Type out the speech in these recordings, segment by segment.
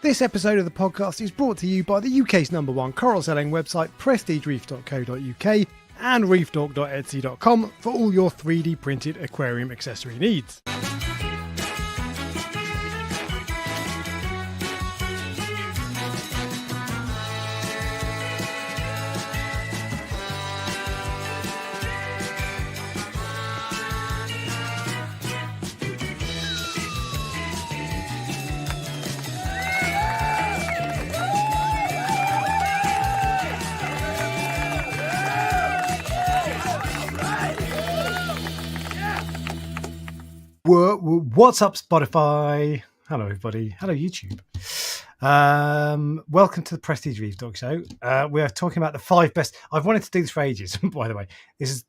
This episode of the podcast is brought to you by the UK's #1 coral selling website, prestigereef.co.uk and reefdork.etsy.com for all your 3D printed aquarium accessory needs. What's up, Spotify? Hello, everybody. Hello, YouTube. Welcome to the Prestige Reef Dork Show. We are talking about the 5 best. I've wanted to do this for ages, by the way.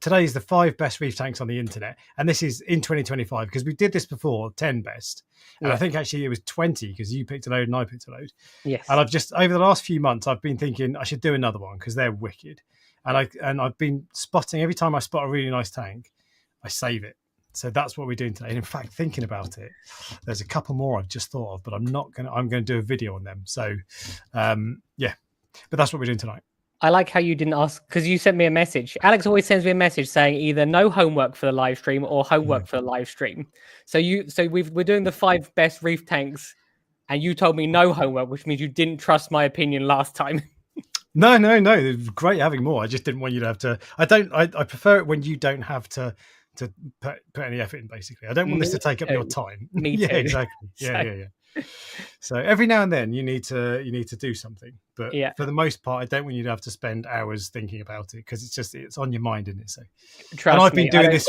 Today is the 5 best reef tanks on the internet, and this is in 2025 because we did this before, 10 best. And I think actually it was 20 because you picked a load and I picked a load. Yes. And I've just over the last few months I've been thinking I should do another one because they're wicked. And I've been spotting every time I spot a really nice tank, I save it. So that's what we're doing today. And in fact, thinking about it, there's a couple more I've just thought of, but I'm going to do a video on them. So, yeah, but that's what we're doing tonight. I like how you didn't ask, because you sent me a message. Alex always sends me a message saying either no homework for the live stream or homework for the live stream. So we're doing the 5 best reef tanks, and you told me no homework, which means you didn't trust my opinion last time. No. It was great having more. I just didn't want you to have to. I prefer it when you don't have to put any effort in, basically. I don't want this to take up your time. Me too. Yeah, exactly. Yeah. So every now and then you need to do something, but for the most part, I don't want you to have to spend hours thinking about it because it's on your mind, isn't it? So trust and I've me, been doing this.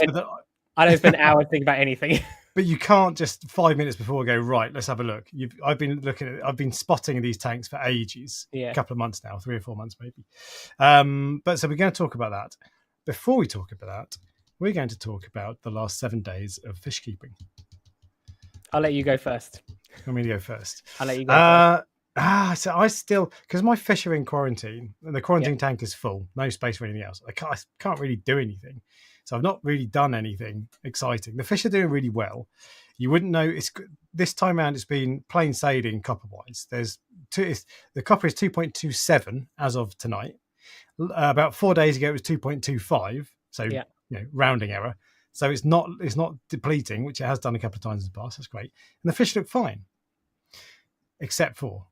I don't spend hours thinking about anything. But you can't just 5 minutes before go, right, let's have a look. I've been spotting these tanks for ages, a couple of months now, 3 or 4 months maybe. But so we're going to talk about that. Before we talk about that, we're going to talk about the last 7 days of fish keeping. I'll let you go first. You want me to go first? I'll let you go first. So I still, because my fish are in quarantine and the quarantine tank is full, no space for anything else. I can't really do anything. So I've not really done anything exciting. The fish are doing really well. You wouldn't know. This time around, it's been plain sailing copper-wise. The copper is 2.27 as of tonight. About 4 days ago, it was 2.25. So rounding error. So it's not depleting, which it has done a couple of times in the past. That's great. And the fish look fine, except for.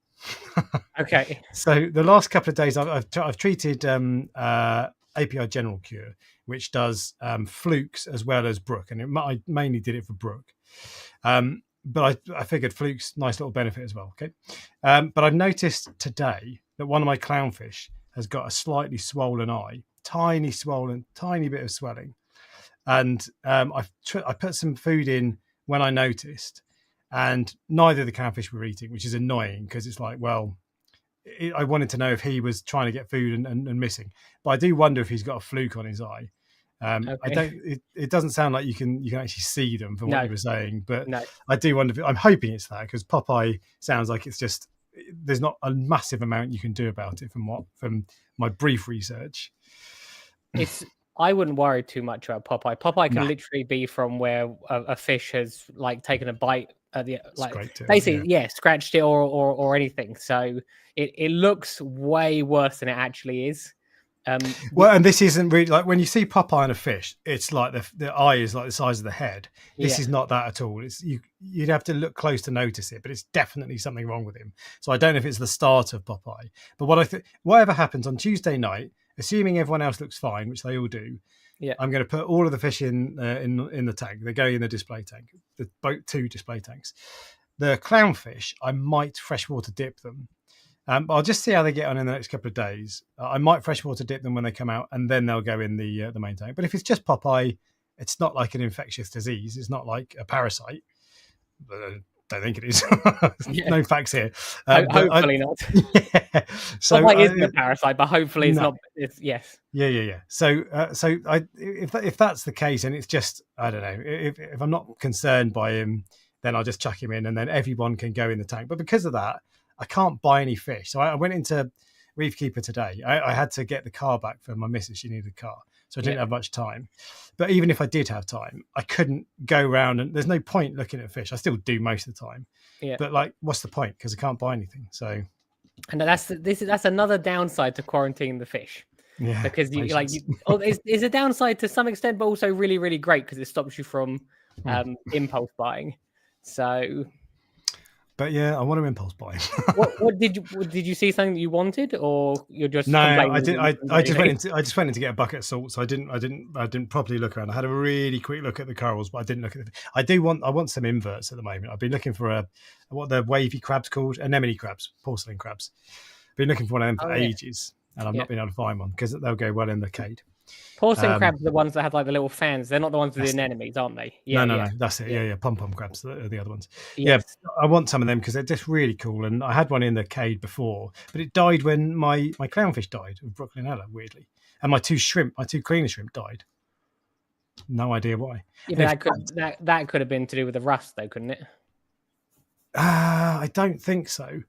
Okay. So the last couple of days, I've treated API General Cure, which does flukes as well as brook, and I mainly did it for brook. But I figured flukes, nice little benefit as well. Okay. But I've noticed today that one of my clownfish has got a slightly swollen eye. Tiny bit of swelling, and I put some food in when I noticed, and neither of the clownfish were eating, which is annoying because it's like, well, I wanted to know if he was trying to get food and missing, but I do wonder if he's got a fluke on his eye. It doesn't sound like you can actually see them from what you were saying, but I do wonder. I'm hoping it's that because Popeye sounds like it's just there's not a massive amount you can do about it from my brief research. I wouldn't worry too much about Popeye. Popeye can literally be from where a fish has taken a bite at the scratched it or anything. So it looks way worse than it actually is. And this isn't really like when you see Popeye on a fish, it's like the eye is like the size of the head. This is not that at all. You'd have to look close to notice it, but it's definitely something wrong with him. So I don't know if it's the start of Popeye, but whatever happens on Tuesday night, assuming everyone else looks fine, which they all do, I'm going to put all of the fish in the tank. They go in the display tank, the boat 2 display tanks. The clownfish, I might freshwater dip them. But I'll just see how they get on in the next couple of days. I might freshwater dip them when they come out, and then they'll go in the main tank. But if it's just Popeye, it's not like an infectious disease. It's not like a parasite. I don't think it is. No facts here. Hopefully not. Yeah. So Popeye isn't a parasite, but hopefully it's not. It's, yes. Yeah. So if that's the case, and it's just I don't know. If I'm not concerned by him, then I'll just chuck him in, and then everyone can go in the tank. But because of that, I can't buy any fish. So I went into Reef Keeper today. I had to get the car back for my missus. She needed a car. so I didn't have much time. But even if I did have time, I couldn't go around, and there's no point looking at fish. I still do most of the time. Yeah. But like, what's the point? Because I can't buy anything. So. And that's another downside to quarantining the fish. Yeah. Because it's a downside to some extent, but also really, really great because it stops you from impulse buying. So. But yeah, I want to impulse buy. what did you see something that you wanted, or you're just no? I did. I just went in to get a bucket of salt, so I didn't properly look around. I had a really quick look at the corals, but I didn't look at I want some inverts at the moment. I've been looking for what the wavy crabs called, anemone crabs, porcelain crabs. Been looking for one of them for ages, and I've not been able to find one because they'll go well in the cade. Porcelain crabs are the ones that have like the little fans. They're not the ones with the anemones, aren't they? Yeah, no, that's it. Yeah, pom-pom crabs are the other ones. Yes. Yeah, I want some of them because they're just really cool. And I had one in the cade before, but it died when my clownfish died with Brooklynella, weirdly. And my two cleaner shrimp died. No idea why. Yeah, that could have been to do with the rust, though, couldn't it? I don't think so.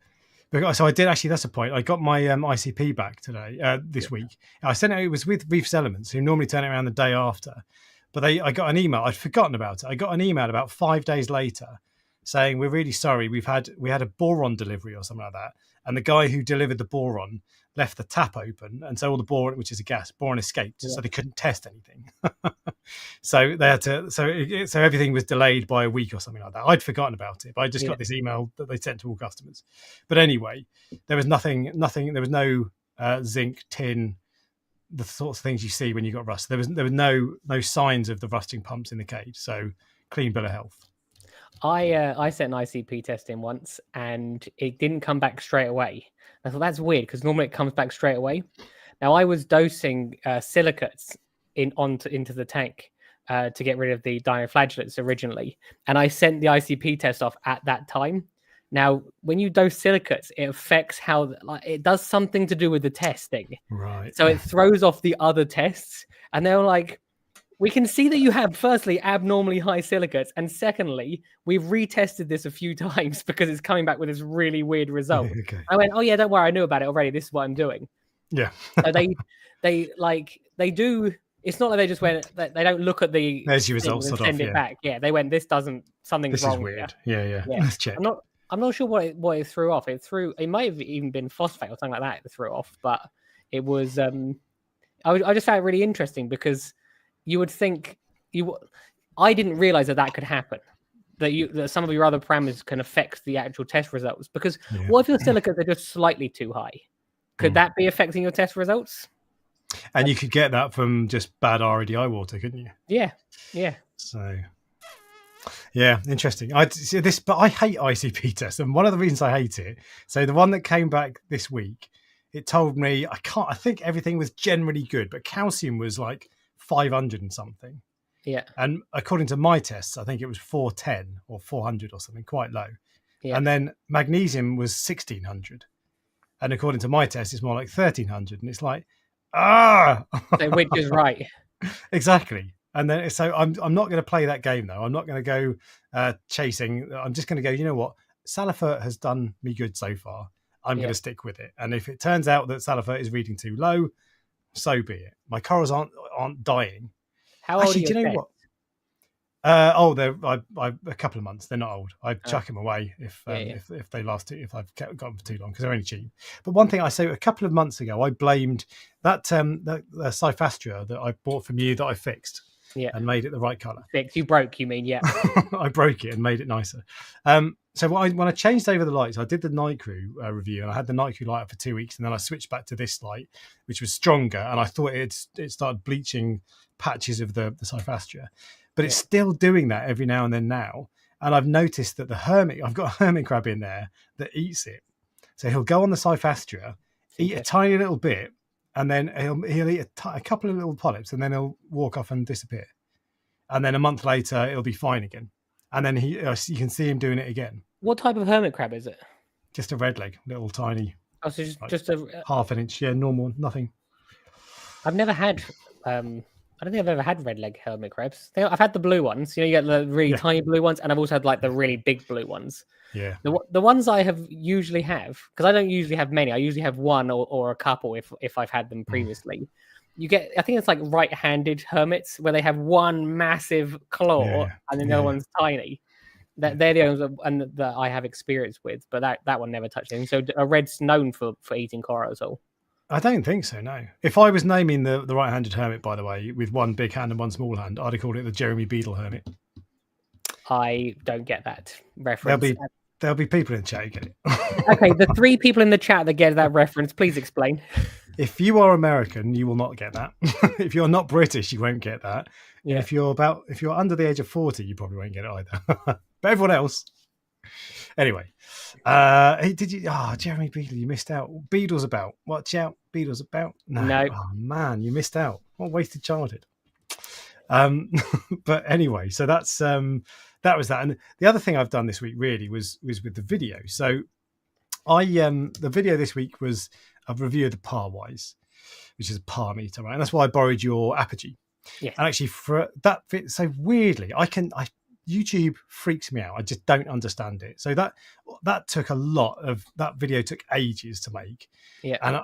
So I did actually. That's a point. I got my ICP back today, this week. I sent it. It was with Reef's Elements, who normally turn it around the day after. But I got an email. I'd forgotten about it. I got an email about 5 days later saying, "We're really sorry. We had a boron delivery or something like that, and the guy who delivered the boron left the tap open, and so all the boron, which is a gas, boron escaped, so they couldn't test anything. So they had to. So everything was delayed by a week or something like that. I'd forgotten about it, but I just got this email that they sent to all customers. But anyway, there was nothing. There was no zinc, tin, the sorts of things you see when you got rust. There was no signs of the rusting pumps in the cage. So clean bill of health. I sent an ICP test in once, and it didn't come back straight away. I thought that's weird because normally it comes back straight away. Now I was dosing silicates into the tank to get rid of the dinoflagellates originally, and I sent the ICP test off at that time. Now, when you dose silicates, it affects how it does something to do with the testing. Right. So it throws off the other tests, and they were like, "We can see that you have, firstly, abnormally high silicates, and secondly, we've retested this a few times because it's coming back with this really weird result." Okay. I went, "Oh yeah, don't worry, I knew about it already. This is what I'm doing." Yeah. So they do. It's not like they just went. They don't look at the. There's your results and send it back. Yeah, they went. Something's wrong. This is weird. Here. Yeah. Let's check. I'm not sure what it threw off. It might have even been phosphate or something like that. It threw off, but it was. I just found it really interesting because you would think I didn't realize that could happen. That some of your other parameters can affect the actual test results. Because what if your silicates are just slightly too high? Could that be affecting your test results? And you could get that from just bad REDI water, couldn't you? Yeah. So, yeah, interesting. I see this, but I hate ICP tests, and one of the reasons I hate it. So the one that came back this week, it told me I think everything was generally good, but calcium was like 500 and something. Yeah. And according to my tests, I think it was 410 or 400 or something, quite low. Yeah. And then magnesium was 1600, and according to my test, it's more like 1300, and it's like. So which is right. Exactly. And then so I'm not going to play that game though. I'm not going to go chasing. I'm just going to go, you know what? Salifert has done me good so far. I'm going to stick with it. And if it turns out that Salifert is reading too low, so be it. My corals aren't dying. How old are you? Do you know what? They're a couple of months. They're not old. I chuck them away if they last. If I've got them for too long because they're only cheap. But one thing I say, a couple of months ago, I blamed that Cyphastria that I bought from you that I fixed and made it the right color. Fixed? You broke? You mean? Yeah. I broke it and made it nicer. So when I changed over the lights, I did the Night Crew review, and I had the Night Crew light up for 2 weeks, and then I switched back to this light, which was stronger, and I thought it started bleaching patches of the Cyphastria. But it's still doing that every now and then now. And I've noticed that I've got a hermit crab in there that eats it. So he'll go on the Cyphastria, eat a tiny little bit, and then he'll eat a couple of little polyps, and then he'll walk off and disappear. And then a month later, it'll be fine again. And then you can see him doing it again. What type of hermit crab is it? Just a red leg, little tiny. Oh, so just a half an inch. Yeah, normal, nothing. I've never had... I don't think I've ever had red leg hermit crabs. I've had the blue ones. You get the really tiny blue ones, and I've also had like the really big blue ones. Yeah. The ones I usually have, because I don't usually have many. I usually have one or a couple if I've had them previously. you get, I think it's like right-handed hermits where they have one massive claw and then the other one's tiny. They're the ones that I have experience with, but that one never touched anything. So are reds known for eating coral at all? I don't think so, no. If I was naming the right-handed hermit, by the way, with one big hand and one small hand, I'd have called it the Jeremy Beadle hermit. I don't get that reference. There'll be people in the chat who get it. Okay, the 3 people in the chat that get that reference, please explain. If you are American, you will not get that. If you're not British, you won't get that. Yeah. If you're under the age of 40, you probably won't get it either. But everyone else. Anyway, Jeremy Beadle, you missed out. Beadle's about. Watch out, Beadle's about. No. Oh man, you missed out. What a wasted childhood. But anyway, so that was that. And the other thing I've done this week really was with the video. So the video this week was a review of the Parwise, which is a par meter, right? And that's why I borrowed your Apogee. Yes. And actually for that fit, so weirdly, YouTube freaks me out. I just don't understand it. So that took a lot of, that video took ages to make. Yeah. And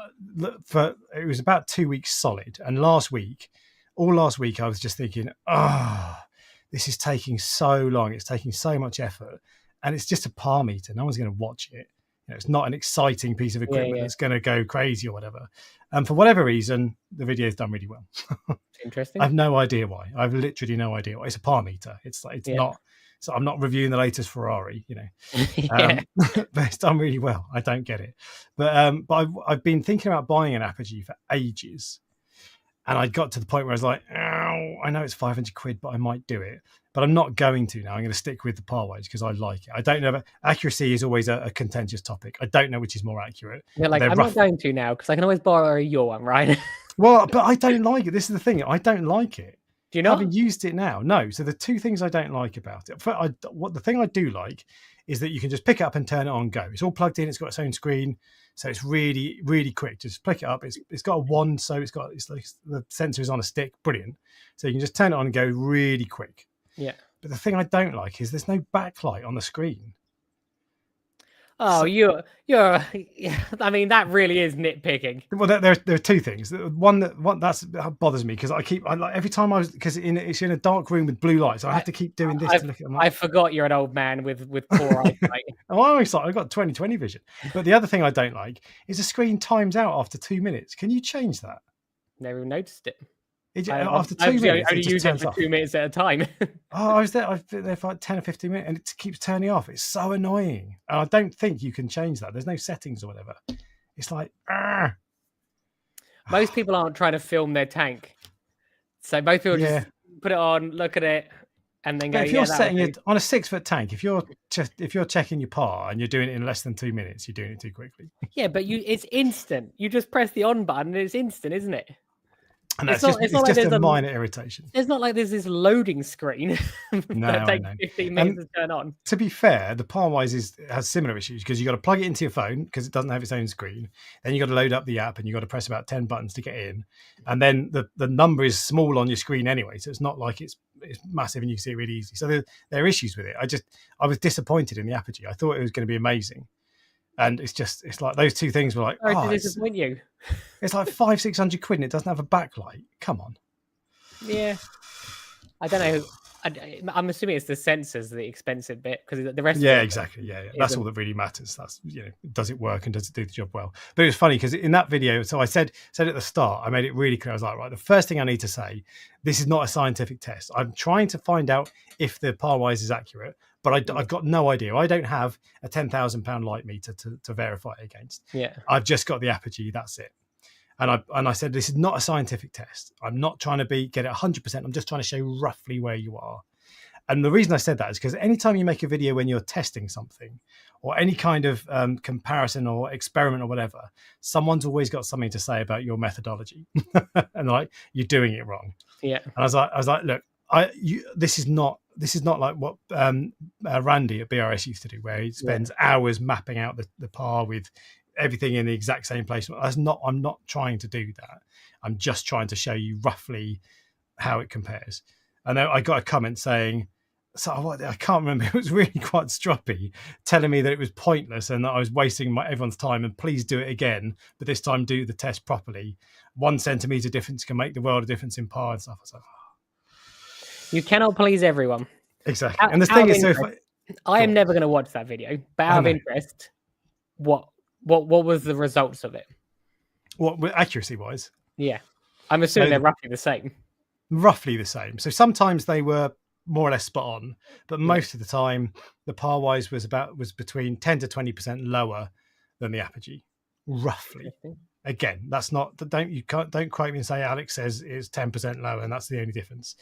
it was about 2 weeks solid. And last week I was just thinking, this is taking so long. It's taking so much effort. And it's just a par meter. No one's going to watch it. It's not an exciting piece of equipment that's going to go crazy or whatever. And for whatever reason, the video's done really well. Interesting. I've no idea why. I've literally no idea why. It's a par meter. It's not. So I'm not reviewing the latest Ferrari, but it's done really well. I don't get it, but I've been thinking about buying an Apogee for ages, and I got to the point where I was like, I know it's 500 quid, but I might do it. But I'm not going to now. I'm going to stick with the Parwise because I like it. I don't know. Accuracy is always a contentious topic. I don't know which is more accurate. Yeah, I'm not going to now because I can always borrow your one, right? Well, but I don't like it. This is the thing. I don't like it. Do you not? I haven't used it now. No. So the 2 things I don't like about it. The thing I do like is that you can just pick it up and turn it on and go. It's all plugged in. It's got its own screen. So it's really, really quick. Just pick it up. It's got a wand. So it's like the sensor is on a stick. Brilliant. So you can just turn it on and go really quick. Yeah. But the thing I don't like is there's no backlight on the screen. Oh, you're. I mean, that really is nitpicking. Well, there are 2 things. One that bothers me because every time because it's in a dark room with blue lights. So I have to keep doing this to look at them. I forgot you're an old man with poor eyesight. I've got 20/20 vision. But the other thing I don't like is the screen times out after 2 minutes. Can you change that? Never even noticed it. After 2 minutes, I only use it for 2 minutes at a time. I've been there for like 10 or 15 minutes and it keeps turning off. It's so annoying. And I don't think you can change that. There's no settings or whatever. It's like, Most people aren't trying to film their tank. So most people just put it on, look at it, and then go, if you're setting it on a 6-foot tank, if you're checking your par and you're doing it in less than 2 minutes, you're doing it too quickly. Yeah, but it's instant. You just press the on button and it's instant, isn't it? And it's just a minor irritation. It's not like there's this loading screen that takes 15 minutes to turn on. To be fair, the Parwise has similar issues because you've got to plug it into your phone because it doesn't have its own screen. Then you've got to load up the app and you've got to press about 10 buttons to get in. And then the number is small on your screen anyway. So it's not like it's massive and you can see it really easy. So there are issues with it. I was disappointed in the Apogee. I thought it was going to be amazing. And it's like those 2 things were like, sorry to disappoint you. It's like 500-600 quid and it doesn't have a backlight. Come on. Yeah. I don't know. I'm assuming it's the sensors, the expensive bit, because the rest. Yeah, exactly. Yeah. That's all that really matters. That's, does it work and does it do the job well? But it was funny because in that video, so I said at the start, I made it really clear. I was like, right, the first thing I need to say, this is not a scientific test. I'm trying to find out if the Parwise is accurate, but I've got no idea. I don't have a £10,000 light meter to verify it against. Yeah. I've just got the Apogee. That's it. And I said, this is not a scientific test. I'm not trying to get it 100%. I'm just trying to show roughly where you are. And the reason I said that is because anytime you make a video when you're testing something or any kind of comparison or experiment or whatever, someone's always got something to say about your methodology and like, you're doing it wrong. Yeah. And I was like, look, this is not like what Randy at BRS used to do, where he spends hours mapping out the par with everything in the exact same place. I'm not trying to do that. I'm just trying to show you roughly how it compares. And then I got a comment saying, So I can't remember. It was really quite stroppy, telling me that it was pointless and that I was wasting everyone's time. And please do it again, but this time do the test properly. 1 centimeter difference can make the world of difference in par and stuff. I was like, oh. You cannot please everyone. Exactly. And the thing is, I am never going to watch that video. But out of interest, what was the results of it? What accuracy wise? Yeah, I'm assuming they're roughly the same. Roughly the same. So sometimes they were more or less spot on, but most of the time the par wise was between 10 to 20% lower than the apogee, roughly. Again, that's not, don't quote me and say Alex says it's 10% lower and that's the only difference.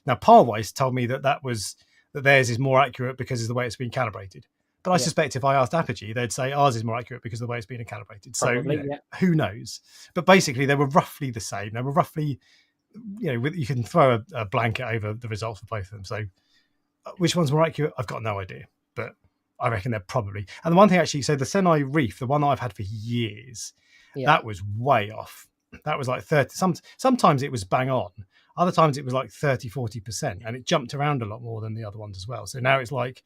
Now par wise told me that theirs is more accurate because of the way it's been calibrated, but I suspect if I asked apogee they'd say ours is more accurate because of the way it's been calibrated. Probably, so who knows, but basically they were roughly the same. They were roughly, you can throw a blanket over the results for both of them. So which one's more accurate? I've got no idea, but I reckon they're probably. And the one thing actually, so the Senai Reef, the one that I've had for years, that was way off. That was like 30. Sometimes it was bang on. Other times it was like 30, 40%, and it jumped around a lot more than the other ones as well. So now it's like,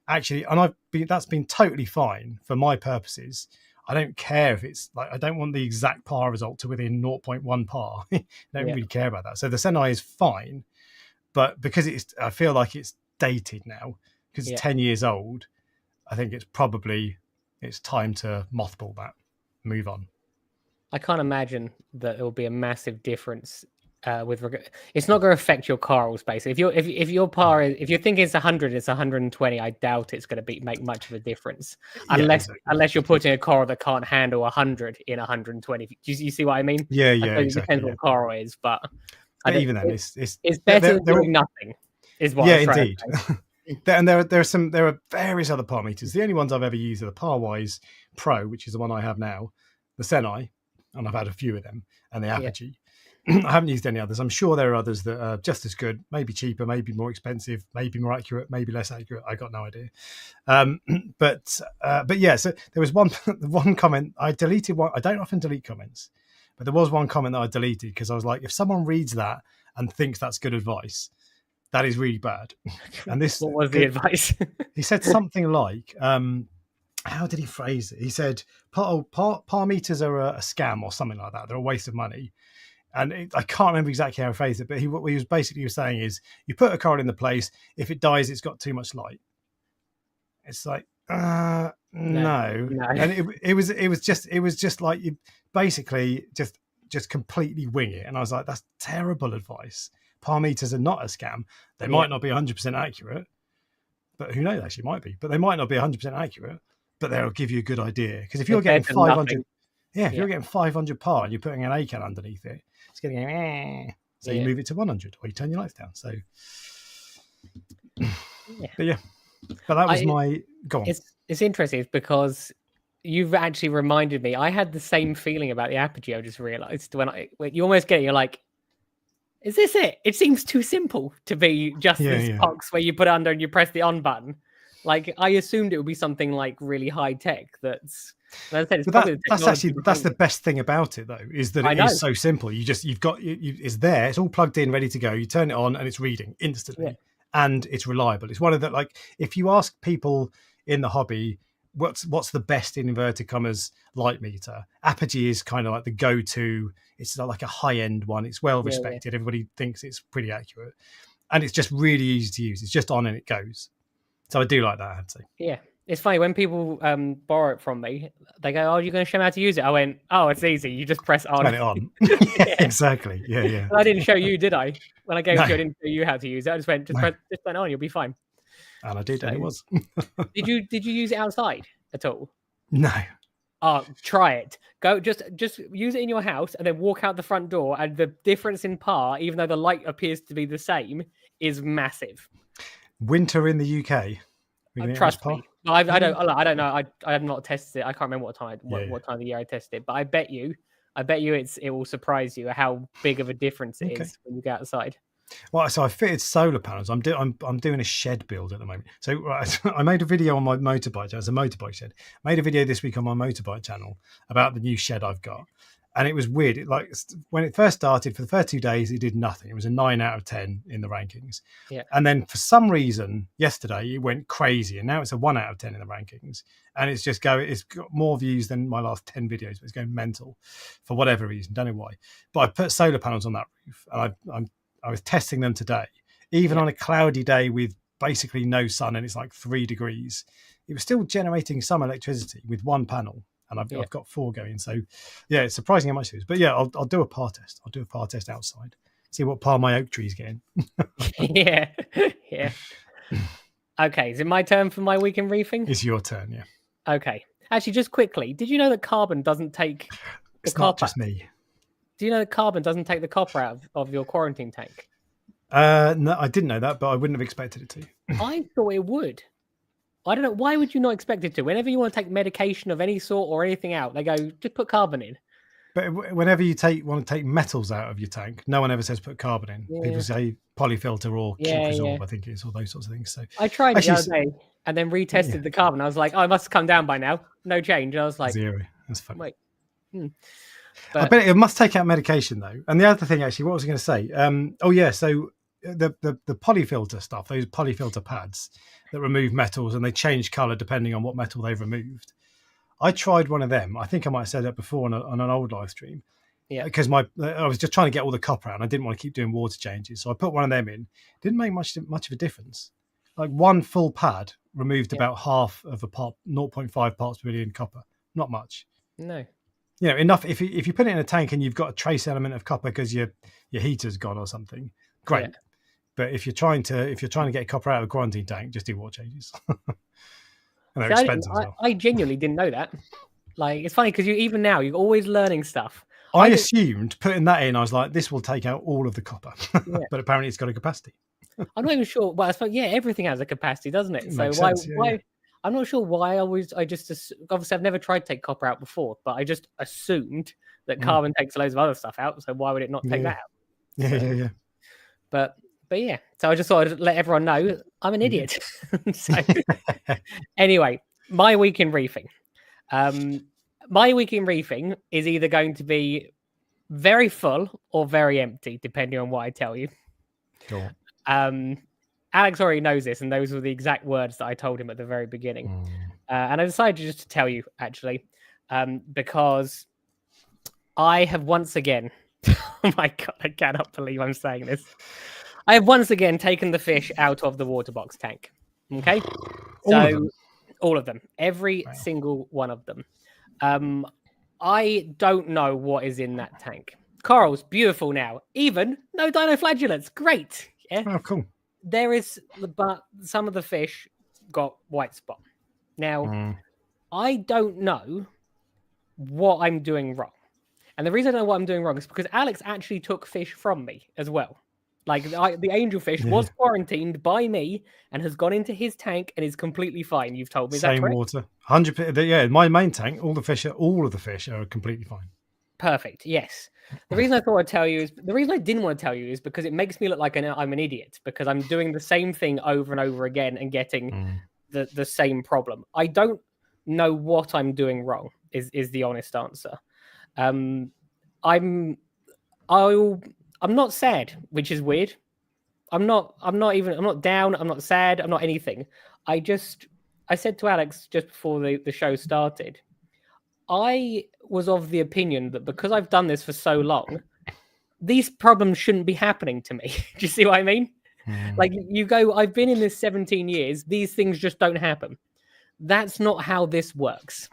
actually, and that's been totally fine for my purposes. I don't care if it's like, I don't want the exact par result to within 0.1 par. I don't really care about that. So the Senai is fine, but because I feel like it's dated now because it's 10 years old. I think it's time to mothball that, move on. I can't imagine that it will be a massive difference with regard. It's not going to affect your corals space. If your par is, if you're thinking it's 100, it's 120. I doubt it's going to make much of a difference unless you're putting a coral that can't handle 100 in 120. Do you see what I mean? Yeah, exactly. It depends what coral is, but even then, it's better than doing nothing. Is what? Yeah, indeed. And there are various other par meters. The only ones I've ever used are the Parwise Pro, which is the one I have now, the Senai, and I've had a few of them, and the Apogee. I haven't used any others. I'm sure there are others that are just as good, maybe cheaper, maybe more expensive, maybe more accurate, maybe less accurate. I got no idea. But yeah, so there was one comment I deleted. I don't often delete comments, but there was one comment that I deleted because I was like, if someone reads that and thinks that's good advice, that is really bad. And this, what was the advice? He said something like, how did he phrase it? He said, par meters are a scam or something like that. They're a waste of money. And I can't remember exactly how he phrased it, but what he was basically saying is, you put a coral in the place, if it dies, it's got too much light. It's like, no. And it was just like, you basically just completely wing it. And I was like, that's terrible advice. Par meters are not a scam. They might not be 100% accurate, but who knows? Actually, might be. But they might not be 100% accurate, but they'll give you a good idea. Because if you're getting 500, if you're getting 500 par and you're putting an A can underneath it, it's going to go. So you move it to 100, or you turn your lights down. So, but that was go on. It's interesting because you've actually reminded me. I had the same feeling about the Apogee. I just realized when you almost get it, you're like, is this it? It seems too simple to be just this box where you put it under and you press the on button. Like, I assumed it would be something like really high tech. That's the best thing about it, though, is that it is so simple. It's there. It's all plugged in, ready to go. You turn it on and it's reading instantly, and it's reliable. It's one of the, like, if you ask people in the hobby, what's the best in inverted commas light meter, Apogee is kind of like the go-to. It's like a high-end one. It's well respected. Everybody thinks it's pretty accurate, and it's just really easy to use. It's just on and it goes. So I do like that, I'd say. Yeah. It's funny when people borrow it from me, they go, "Oh, you're going to show me how to use it?" I went, "Oh, it's easy. You just press on." Turn it on. Exactly. Yeah. I didn't show you, did I? When I gave it to you, I didn't show you how to use it. I just went, turn it on. You'll be fine. And I did, and it was. Did you use it outside at all? No. Oh, try it. Go just use it in your house and then walk out the front door, and the difference in par, even though the light appears to be the same, is massive. Winter in the UK. Trust me. I don't know. I have not tested it. I can't remember what time of the year I tested it, but I bet you it will surprise you how big of a difference it is when you go outside. Well, so I fitted solar panels. I'm doing a shed build at the moment. So I made a video on my motorbike channel. It's a motorbike shed. Made a video this week on my motorbike channel about the new shed I've got. And it was weird. When it first started, for the first 2 days, it did nothing. It was a 9 out of 10 in the rankings. Yeah. And then for some reason, yesterday it went crazy, and now it's a 1 out of 10 in the rankings. And it's got more views than my last 10 videos. But it's going mental for whatever reason. Don't know why. But I put solar panels on that roof, and I was testing them today, even on a cloudy day with basically no sun, and it's like 3 degrees. It was still generating some electricity with one panel. And I've got 4 going. So, yeah, it's surprising how much it is. But, yeah, I'll do a par test. I'll do a par test outside. See what par my oak tree's getting. Yeah. Okay, is it my turn for my week in reefing? It's your turn, yeah. Okay. Actually, just quickly, did you know that carbon doesn't take the it's copper? Not just me. Do you know that carbon doesn't take the copper out of your quarantine tank? No, I didn't know that, but I wouldn't have expected it to. I thought it would. I don't know. Why would you not expect it to? Whenever you want to take medication of any sort or anything out, they go, just put carbon in. But whenever you want to take metals out of your tank, no one ever says put carbon in. Yeah. People say polyfilter or keep resolve, I think it is, all those sorts of things. So I tried it the other day and then retested the carbon. I was like, oh, it must have come down by now. No change. I was like, 0. That's funny. Wait. But I bet it must take out medication, though. And the other thing, actually, what was I going to say? So the polyfilter stuff, those polyfilter pads that remove metals and they change color depending on what metal they've removed. I tried one of them. I think I might have said that before on an old live stream. Yeah. Because I was just trying to get all the copper out and I didn't want to keep doing water changes. So I put one of them in. Didn't make much of a difference. Like one full pad removed about half of a part, 0.5 parts per million copper. Not much. No. Enough. If you put it in a tank and you've got a trace element of copper because your heater's gone or something, great. Yeah. But if you're trying to get copper out of a quarantine tank, just do water changes. And they're expensive as well. I genuinely didn't know that. Like, it's funny because even now you're always learning stuff. I assumed putting that in, I was like, this will take out all of the copper. But apparently it's got a capacity. I'm not even sure. Well, I suppose, everything has a capacity, doesn't it? So why? I'm not sure why obviously I've never tried to take copper out before, but I just assumed that carbon takes loads of other stuff out. So why would it not take that out? Yeah. But yeah, so I just thought I'd let everyone know I'm an idiot. So anyway, my week in reefing. My week in reefing is either going to be very full or very empty, depending on what I tell you. Cool. Alex already knows this, and those were the exact words that I told him at the very beginning. And I decided just to tell you, actually, because I have once again, oh my God, I cannot believe I'm saying this. I have once again taken the fish out of the water box tank. Okay? All of them. Every single one of them. I don't know what is in that tank. Corals, beautiful now. Even no dinoflagellates. Great. Yeah. Oh, cool. But some of the fish got white spot. Now, I don't know what I'm doing wrong. And the reason I know what I'm doing wrong is because Alex actually took fish from me as well. Like the angelfish was quarantined by me and has gone into his tank and is completely fine. You've told me that. Same water, 100%. Yeah, my main tank, all of the fish are completely fine. Perfect. Yes. The reason I thought I'd tell you is the reason I didn't want to tell you is because it makes me look like I'm an idiot because I'm doing the same thing over and over again and getting the same problem. I don't know what I'm doing wrong. Is the honest answer. I'm not sad, which is weird. I'm not down. I'm not sad. I'm not anything. I said to Alex just before the show started, I was of the opinion that because I've done this for so long, these problems shouldn't be happening to me. Do you see what I mean? Like you go, I've been in this 17 years. These things just don't happen. That's not how this works.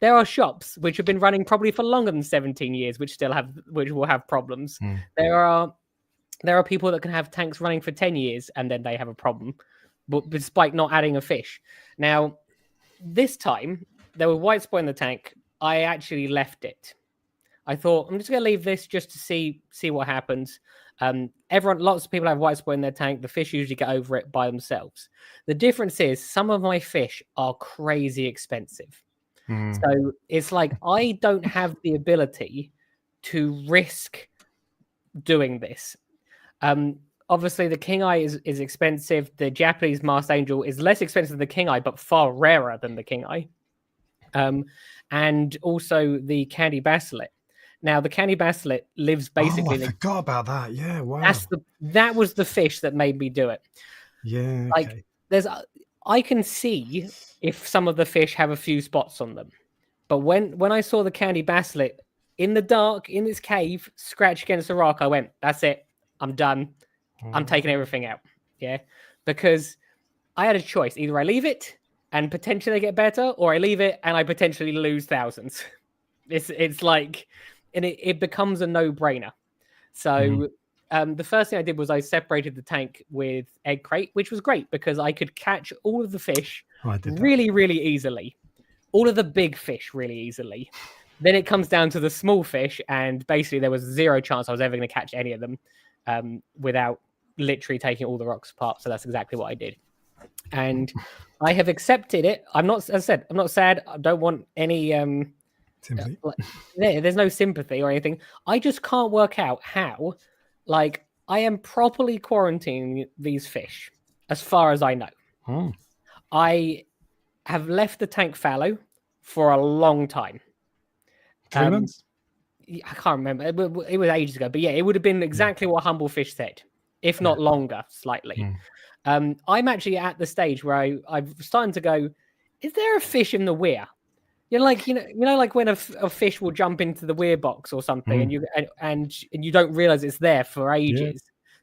There are shops which have been running probably for longer than 17 years, which will have problems. There are people that can have tanks running for 10 years and then they have a problem, but despite not adding a fish. Now, this time there was white spot in the tank. I actually left it. I thought I'm just going to leave this just to see what happens. Lots of people have white spot in their tank. The fish usually get over it by themselves. The difference is some of my fish are crazy expensive. So it's like I don't have the ability to risk doing this. Obviously, the king eye is expensive. The Japanese masked angel is less expensive than the king eye, but far rarer than the king eye. And also the candy basilet. Now the candy basslet lives basically. I forgot about that. Yeah, wow. That was the fish that made me do it. Yeah, okay. Like I can see if some of the fish have a few spots on them, but when I saw the candy basslet in the dark in this cave scratch against a rock, I went, "That's it. I'm done. I'm taking everything out." Yeah, because I had a choice: either I leave it and potentially get better, or I leave it and I potentially lose thousands. It's like, and it becomes a no-brainer. So the first thing I did was I separated the tank with egg crate, which was great because I could catch all of the fish really, really easily. All of the big fish really easily. Then it comes down to the small fish, and basically there was zero chance I was ever going to catch any of them without literally taking all the rocks apart. So that's exactly what I did. And I have accepted it. I'm not, as I said, I'm not sad. I don't want any sympathy. There's no sympathy or anything. I just can't work out how, like, I am properly quarantining these fish, as far as I know. I have left the tank fallow for a long time. 3 months? I can't remember. It was ages ago, but yeah, it would have been exactly what Humblefish said, if not longer, slightly. I'm actually at the stage where I'm starting to go, is there a fish in the weir? You're like, you know, like when a fish will jump into the weir box or something, and you don't realize it's there for ages. Yeah.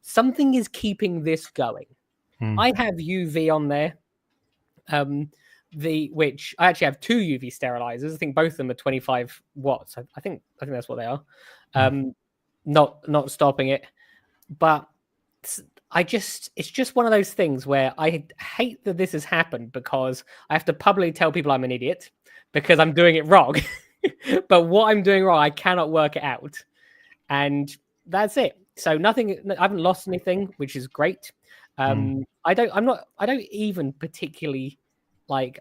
Something is keeping this going. I have UV on there, which I actually have 2 UV sterilizers. I think both of them are 25 watts. I think that's what they are. Not stopping it, but it's just one of those things where I hate that this has happened because I have to publicly tell people I'm an idiot because I'm doing it wrong. But what I'm doing wrong, I cannot work it out. And that's it. So I haven't lost anything, which is great. I don't even particularly like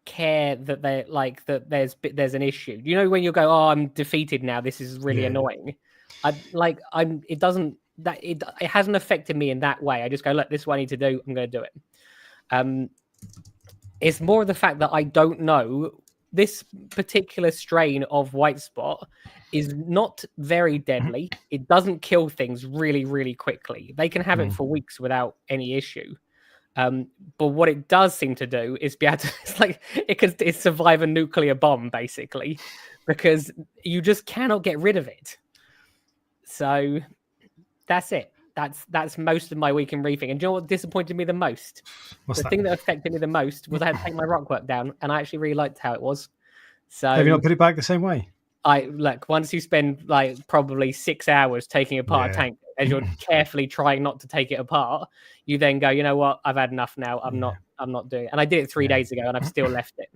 care that they're like that there's an issue. You know, when you go, "Oh, I'm defeated now. This is really annoying." It hasn't affected me in that way. I just go, "Look, this is what I need to do. I'm going to do it." It's more of the fact that I don't know. This particular strain of white spot is not very deadly. It doesn't kill things really, really quickly. They can have it for weeks without any issue. But what it does seem to do is be able to, it's like it can survive a nuclear bomb, basically, because you just cannot get rid of it. So that's it. That's most of my week in reefing. And do you know what disappointed me the most? The thing that affected me the most was I had to take my rock work down, and I actually really liked how it was. So have you not put it back the same way? Once you spend like probably 6 hours taking apart a tank as you're carefully trying not to take it apart, you then go, you know what? I've had enough now. I'm not doing it. And I did it 3 days ago, and I've still left it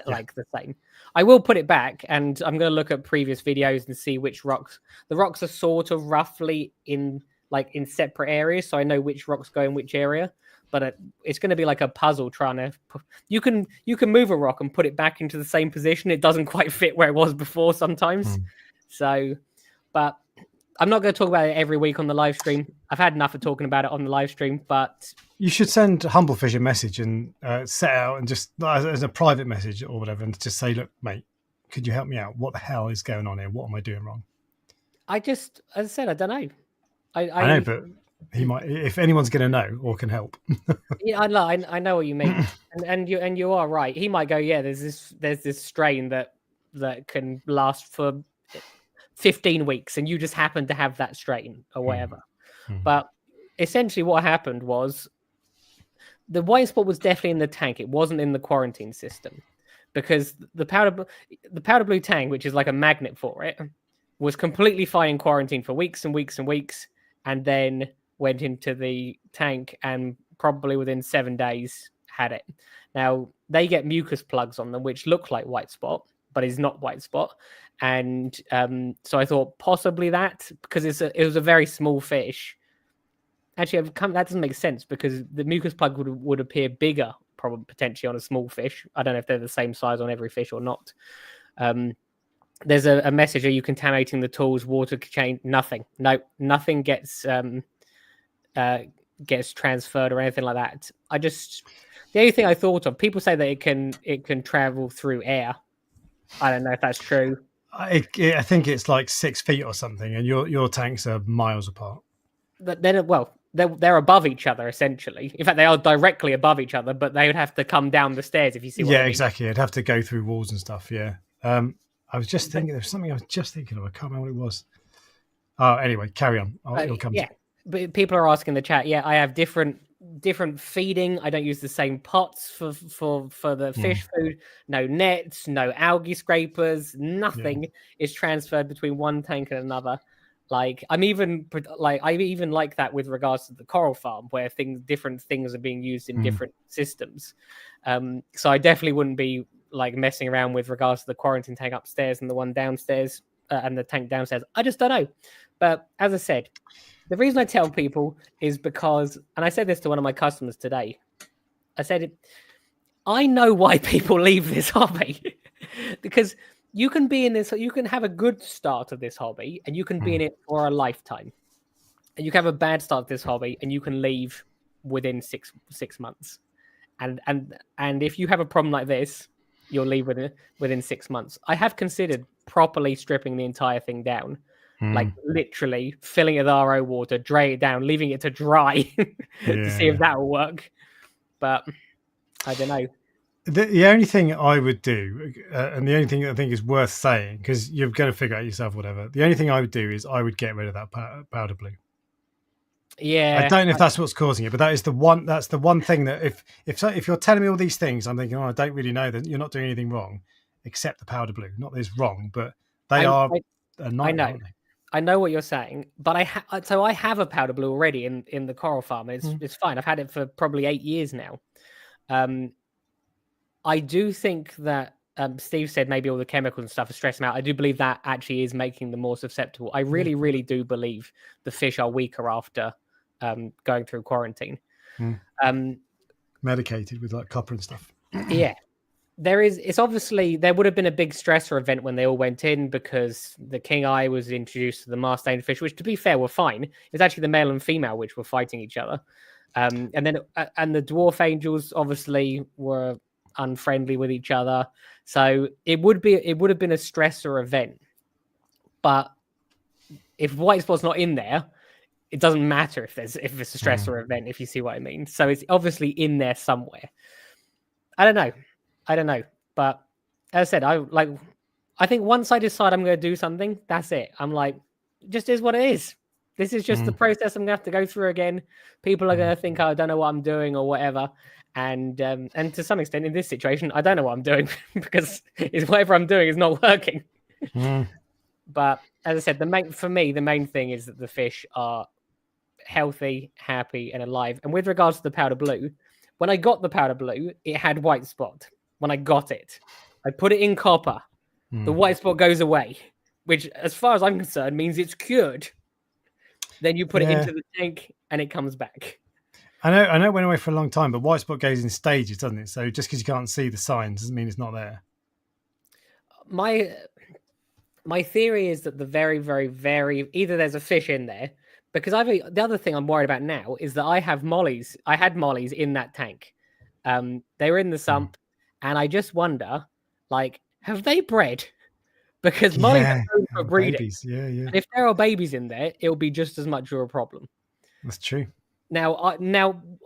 like the same. I will put it back, and I'm going to look at previous videos and see which rocks. The rocks are sort of roughly in separate areas, so I know which rocks go in which area. But it's going to be like a puzzle trying to. You can move a rock and put it back into the same position. It doesn't quite fit where it was before sometimes. So, but I'm not going to talk about it every week on the live stream. I've had enough of talking about it on the live stream. But you should send Humblefish a message and set out and just as a private message or whatever, and just say, "Look, mate, could you help me out? What the hell is going on here? What am I doing wrong?" As I said, I don't know. I know, but he might. If anyone's going to know or can help. Yeah, I know what you mean, and you are right. He might go, yeah. There's this strain that can last for 15 weeks, and you just happen to have that strain or whatever. But essentially, what happened was the white spot was definitely in the tank. It wasn't in the quarantine system because the powder blue tank, which is like a magnet for it, was completely fine in quarantine for weeks and weeks and weeks, and then went into the tank and probably within 7 days had it. Now, they get mucus plugs on them, which look like white spot, but is not white spot. And so I thought possibly that, because it was a very small fish. Actually, that doesn't make sense because the mucus plug would appear bigger, probably potentially on a small fish. I don't know if they're the same size on every fish or not. There's a message: are you contaminating the tools, water chain? Nothing. No, nothing gets transferred or anything like that. The only thing I thought of, people say that it can travel through air. I don't know if that's true. I think it's like 6 feet or something, and your tanks are miles apart. But then, well, they're above each other essentially. In fact, they are directly above each other, but they would have to come down the stairs if you see what I mean. Exactly. I'd have to go through walls and stuff. Yeah. I was just thinking there's something I was just thinking of. I can't remember what it was. Oh, anyway, carry on. It'll come. Yeah, but people are asking in the chat. Yeah, I have different feeding. I don't use the same pots for the fish food. No nets, no algae scrapers. Nothing is transferred between one tank and another. Like I even like that with regards to the coral farm, where different things are being used in different systems. So I definitely wouldn't be like messing around with regards to the quarantine tank upstairs and the one downstairs and the tank downstairs. I just don't know. But as I said, the reason I tell people is because, and I said this to one of my customers today, I said, I know why people leave this hobby because you can be in this, you can have a good start of this hobby and you can be in it for a lifetime. And you can have a bad start to this hobby and you can leave within six months. And if you have a problem like this, you'll leave within 6 months. I have considered properly stripping the entire thing down. Like literally filling it with RO water, drain it down, leaving it to dry to see if that will work. But I don't know. The only thing I would do, and the only thing I think is worth saying, because you're going to figure out yourself, whatever. The only thing I would do is I would get rid of that powder blue. Yeah, I don't know if that's what's causing it, but that is the one. That's the one thing that if you're telling me all these things, I'm thinking, I don't really know that you're not doing anything wrong, except the powder blue. Not that it's wrong, but they are. I know. Aren't they? I know what you're saying, but I have a powder blue already in the coral farm. It's fine. I've had it for probably 8 years now. I do think that Steve said maybe all the chemicals and stuff are stressing out. I do believe that actually is making them more susceptible. I really, really do believe the fish are weaker after going through quarantine. Medicated with like copper and stuff. Yeah. It's obviously there would have been a big stressor event when they all went in because the king eye was introduced to the marstone fish, which to be fair were fine. It was actually the male and female which were fighting each other, and then the dwarf angels obviously were unfriendly with each other. So it would have been a stressor event. But if white spot's not in there, it doesn't matter if it's a stressor event. If you see what I mean. So it's obviously in there somewhere. I don't know, but as I said, I think once I decide I'm going to do something, that's it. I'm like, just is what it is. This is just the process I'm going to have to go through again. People are going to think, I don't know what I'm doing or whatever. And to some extent in this situation, I don't know what I'm doing because whatever I'm doing is not working. But as I said, the main thing is that the fish are healthy, happy, and alive. And with regards to the powder blue, when I got the powder blue, it had white spot. When I got it, I put it in copper. The white spot goes away, which, as far as I'm concerned, means it's cured. Then you put it into the tank, and it comes back. I know it went away for a long time, but white spot goes in stages, doesn't it? So just because you can't see the signs doesn't mean it's not there. My theory is that the very, very, very either there's a fish in there, because the other thing I'm worried about now is that I had mollies in that tank. They were in the sump. And I just wonder, like, have they bred? Because mollies are known for breeding. Babies. Yeah. And if there are babies in there, it'll be just as much of a problem. That's true. Now,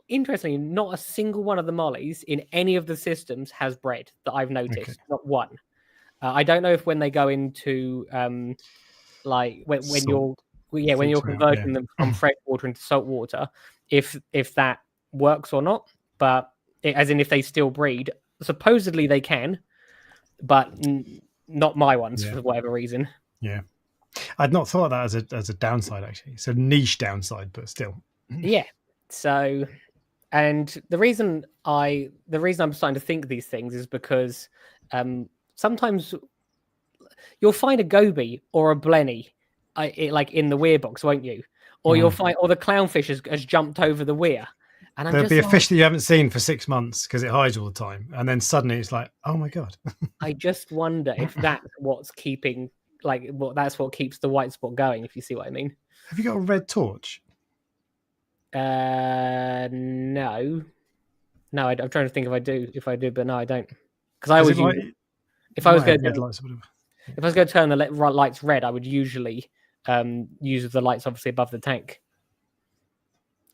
interestingly, not a single one of the mollies in any of the systems has bred that I've noticed. Okay. Not one. I don't know if when they go into, like, when you're converting them from fresh water into salt water, if that works or not. But as in if they still breed. Supposedly they can, but not my ones for whatever reason. Yeah, I'd not thought of that as a downside actually. It's a niche downside, but still. Yeah. So, and the reason I'm starting to think these things is because sometimes you'll find a goby or a blenny, like in the weir box, won't you? Or you'll find, or the clownfish has jumped over the weir. And there'll be a fish that you haven't seen for 6 months because it hides all the time, and then suddenly it's like, oh my god! I just wonder if that's what's keeping, that's what keeps the white spot going. If you see what I mean. Have you got a red torch? No. I'm trying to think if I do, but no, I don't. Because I always use. If I was going to, If I was going to turn the lights red, I would usually use the lights obviously above the tank.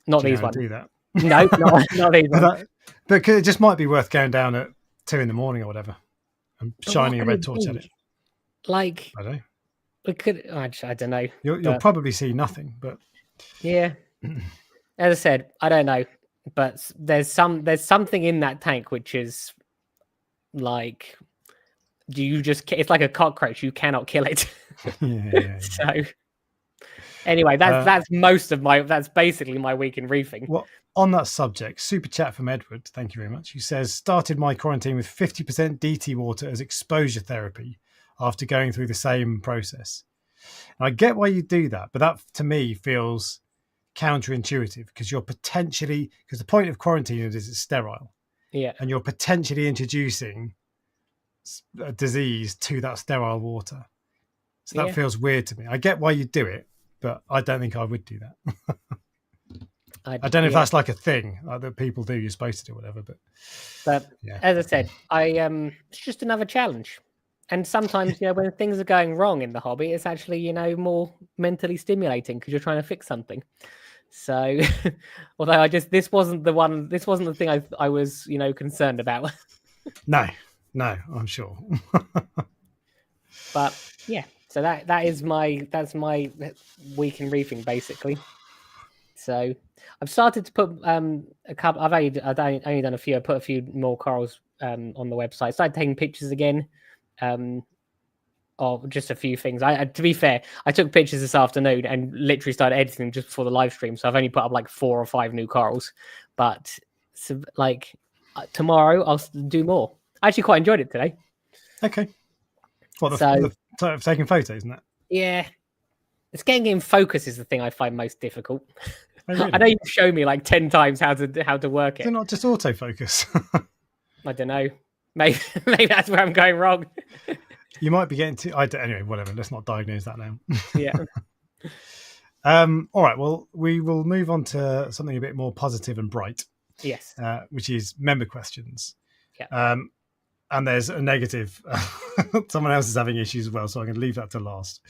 Not these ones. Do that? No, not these ones. But it just might be worth going down at 2 a.m. or whatever and shining a red torch at it. Like, I don't know. We could. I don't know. You'll probably see nothing, but yeah. As I said, I don't know, but there's something in that tank which is like, it's like a cockroach. You cannot kill it. Yeah. So anyway, that's basically my week in reefing. Well, on that subject, super chat from Edward. Thank you very much. He says, started my quarantine with 50% DT water as exposure therapy after going through the same process. And I get why you do that, but that to me feels counterintuitive because the point of quarantine is it's sterile. Yeah. And you're potentially introducing a disease to that sterile water. So that feels weird to me. I get why you do it, but I don't think I would do that. I don't know if that's like a thing that people do. You're supposed to do whatever, but as I said, it's just another challenge. And sometimes, when things are going wrong in the hobby, it's actually, more mentally stimulating because you're trying to fix something. So, although this wasn't the thing I was, concerned about. No, I'm sure. But yeah, so that's my week in reefing basically. So I've started to put a couple. I've only done a few. I put a few more corals on the website. Started taking pictures again. Of just a few things. To be fair, I took pictures this afternoon and literally started editing them just before the live stream. So I've only put up like 4 or 5 new corals. But tomorrow I'll do more. I actually quite enjoyed it today. Okay. The taking photos, isn't it? Yeah. It's getting in focus is the thing I find most difficult. Oh, really? I know you've shown me like 10 times how to work it. Is it not just autofocus? I don't know. Maybe that's where I'm going wrong. You might be getting to. Anyway, whatever. Let's not diagnose that now. Yeah. All right. Well, we will move on to something a bit more positive and bright. Yes. Which is member questions. Yeah. And there's a negative. Someone else is having issues as well, so I'm going to leave that to last.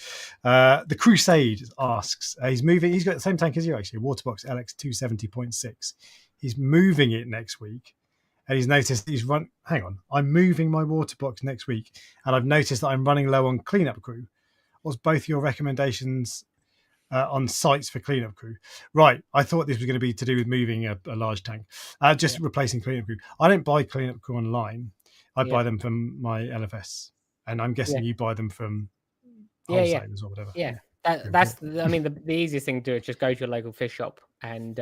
The Crusade asks. He's moving. He's got the same tank as you actually. A Waterbox LX 270.6. He's moving it next week. And he's noticed hang on, I'm moving my water box next week, and I've noticed that I'm running low on cleanup crew. What's both your recommendations on sites for cleanup crew? Right, I thought this was going to be to do with moving a large tank. Replacing cleanup crew. I don't buy cleanup crew online. I buy them from my LFS, and I'm guessing you buy them from wholesalers or whatever. Yeah, that's. I mean, the easiest thing to do is just go to your local fish shop and.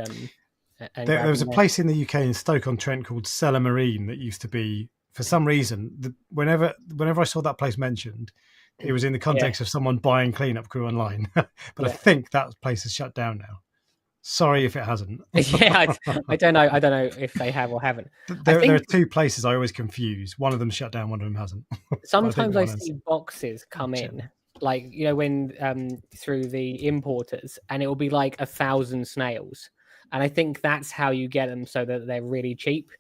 There was a place in the UK in Stoke-on-Trent called Cellar Marine that used to be, for some reason, whenever I saw that place mentioned, it was in the context of someone buying cleanup crew online. But I think that place is shut down now. Sorry if it hasn't. I don't know. I don't know if they have or haven't. There are 2 places I always confuse. One of them shut down, one of them hasn't. Sometimes I see boxes come in, like when through the importers, and it will be like 1,000 snails. And I think that's how you get them so that they're really cheap.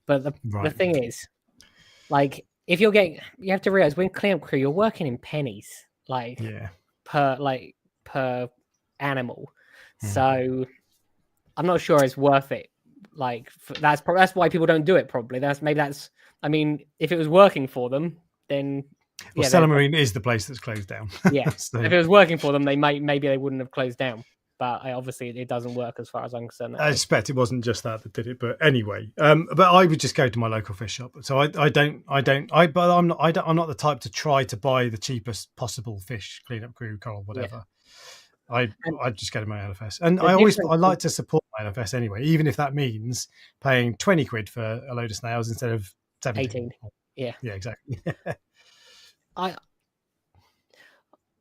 But the thing is, like, if you're getting, you have to realize when cleanup crew, you're working in pennies, per animal. So I'm not sure it's worth it. Like, that's why people don't do it. Probably I mean, if it was working for them, then. Well, Cellar Marine is the place that's closed down. Yeah. So. If it was working for them, maybe they wouldn't have closed down. But obviously, it doesn't work as far as I'm concerned. I suspect it wasn't just that did it. But anyway, but I would just go to my local fish shop. So I'm not the type to try to buy the cheapest possible fish, cleanup crew, coral, whatever. Yeah. I just go to my LFS, and I like to support my LFS anyway, even if that means paying 20 quid for a load of snails instead of 17. 18. Yeah. Yeah, exactly.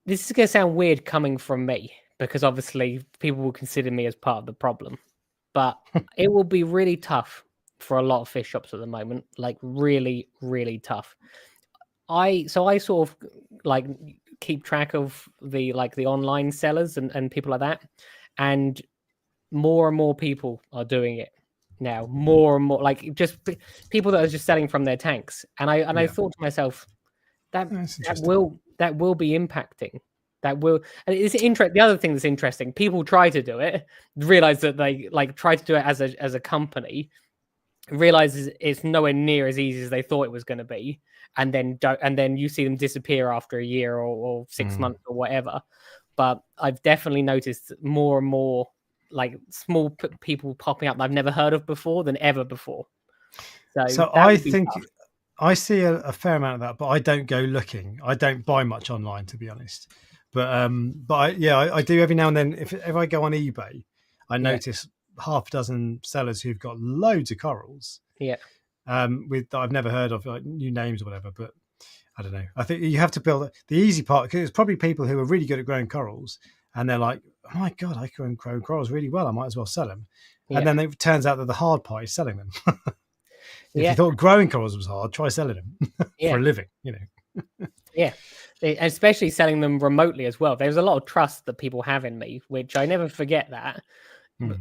This is going to sound weird coming from me, because obviously people will consider me as part of the problem. But it will be really tough for a lot of fish shops at the moment, like really, really tough. I sort of like keep track of the online sellers and people like that. And more people are doing it now. More and more, like just people that are just selling from their tanks. And I thought to myself, that that will be impacting. That will, and it's interesting. The other thing that's interesting, people try to do it, realize that they like try to do it as a company, realizes it's nowhere near as easy as they thought it was going to be, and then you see them disappear after a year or 6 months or whatever. But I've definitely noticed more and more like small people popping up that I've never heard of before than ever before. So I think I see a fair amount of that, but I don't go looking. I don't buy much online, to be honest. But I do every now and then. If I go on eBay, I notice half a dozen sellers who've got loads of corals. Yeah. With that I've never heard of, like new names or whatever. But I don't know. I think you have to build the easy part, because it's probably people who are really good at growing corals, and they're like, "Oh my god, I can grow corals really well. I might as well sell them." Yeah. And then it turns out that the hard part is selling them. If you thought growing corals was hard, try selling them for a living. Yeah, especially selling them remotely as well. There's a lot of trust that people have in me, which I never forget that.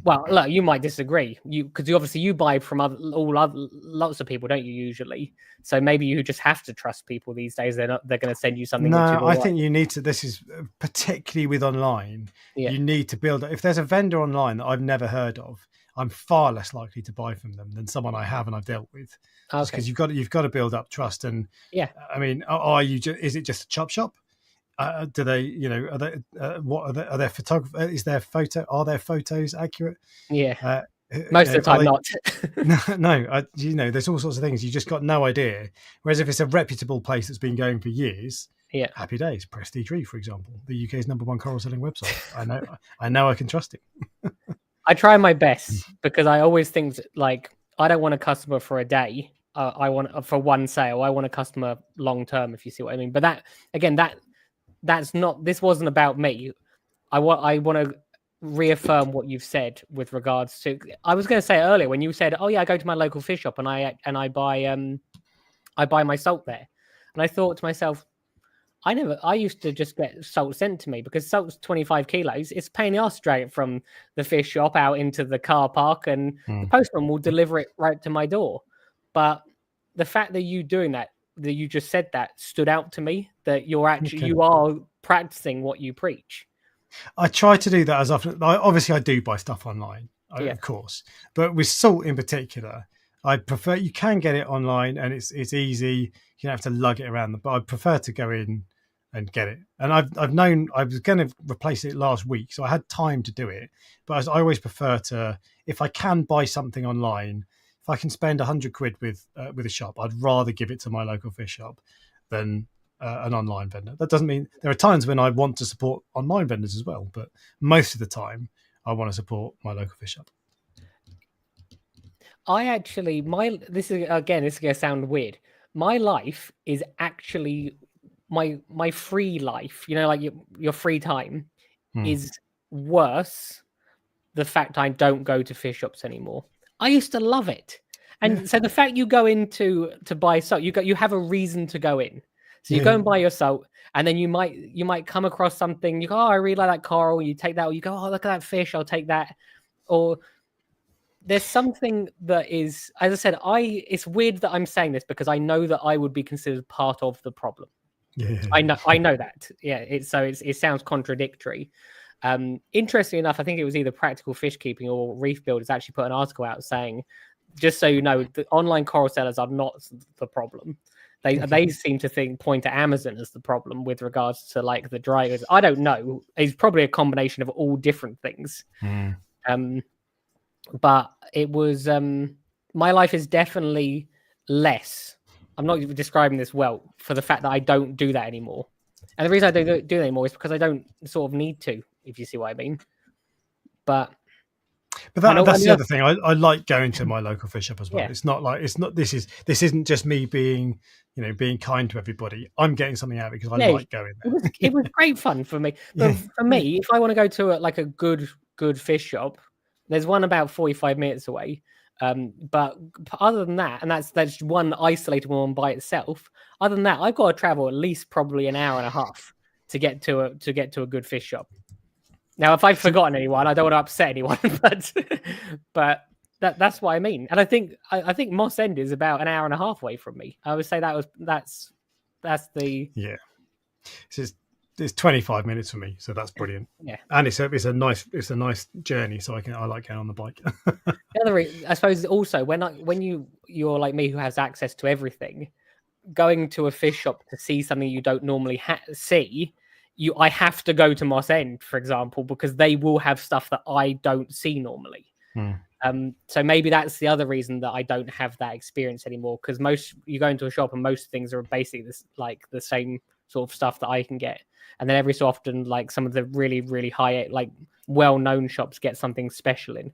Well, look, you might disagree, because obviously you buy from lots of people, don't you? Usually, so maybe you just have to trust people these days. They're going to send you something. No, I think you need to. This is particularly with online. Yeah. You need to build. If there's a vendor online that I've never heard of, I'm far less likely to buy from them than someone I have and I've dealt with. Because you've got to build up trust. And I mean, is it just a chop shop? Do they, are they, are there photographers? Are their photos accurate? Yeah. Most of the time, not. No, there's all sorts of things. You just got no idea. Whereas if it's a reputable place that's been going for years, happy days. Prestige Reef, for example, the UK's #1 coral selling website. I know I can trust it. I try my best, because I always think like, I don't want a customer for a day. I want for one sale. I want a customer long term, if you see what I mean. But that, again, that's not. This wasn't about me. I want to reaffirm what you've said with regards to. I was going to say earlier when you said, "Oh yeah, I go to my local fish shop and I buy my salt there," and I thought to myself, I used to just get salt sent to me, because salt's 25 kilos. It's a pain in the arse to drag it from the fish shop out into the car park, and the postman will deliver it right to my door. But the fact that you doing that you just said that stood out to me, that you are practicing what you preach. I try to do that as often. Obviously, I do buy stuff online, of course, but with salt in particular, I prefer. You can get it online, and it's easy. You don't have to lug it around. But I prefer to go in and get it. And I've known I was going to replace it last week, so I had time to do it. But I always prefer to, if I can buy something online, if I can spend £100 with a shop, I'd rather give it to my local fish shop than an online vendor. That doesn't mean there are times when I want to support online vendors as well, but most of the time I want to support my local fish shop. This is going to sound weird. My life is actually my free life. Like your free time is worse. The fact I don't go to fish shops anymore. I used to love it, and so the fact you go in to buy salt, you have a reason to go in. So you go and buy your salt, and then you might come across something. You go, oh, I really like that coral. You take that, or you go, oh, look at that fish. I'll take that. Or there's something that is, as I said, it's weird that I'm saying this, because I know that I would be considered part of the problem. Yeah. I know that. Yeah. It sounds contradictory. Interestingly enough, I think it was either Practical Fish Keeping or Reef Builders actually put an article out saying, just so you know, the online coral sellers are not the problem. They seem to point to Amazon as the problem with regards to like the dry goods. I don't know. It's probably a combination of all different things. But it was my life is definitely less. I'm not describing this well for the fact that I don't do that anymore. And the reason I don't do that anymore is because I don't sort of need to, if you see what I mean. But that's the other thing. I like going to my local fish shop as well. Yeah. This isn't just me being kind to everybody. I'm getting something out because I like going there. It was great fun for me. But for me, if I want to go to a good fish shop, there's one about 45 minutes away. But other than that, and that's one isolated one by itself. Other than that, I've got to travel at least probably an hour and a half to get to a good fish shop. Now, if I've forgotten anyone, I don't want to upset anyone, but that's what I mean. And I think Moss End is about an hour and a half away from me. I would say that's the It's 25 minutes for me, so that's brilliant. Yeah, and it's a nice journey, so I like getting on the bike. The other reason, I suppose, also when you're like me who has access to everything, going to a fish shop to see something you don't normally see, I have to go to Moss End, for example, because they will have stuff that I don't see normally. So maybe that's the other reason that I don't have that experience anymore, because you go into a shop and most things are basically like the same sort of stuff that I can get, and then every so often, like some of the really, really high, like well-known shops get something special in.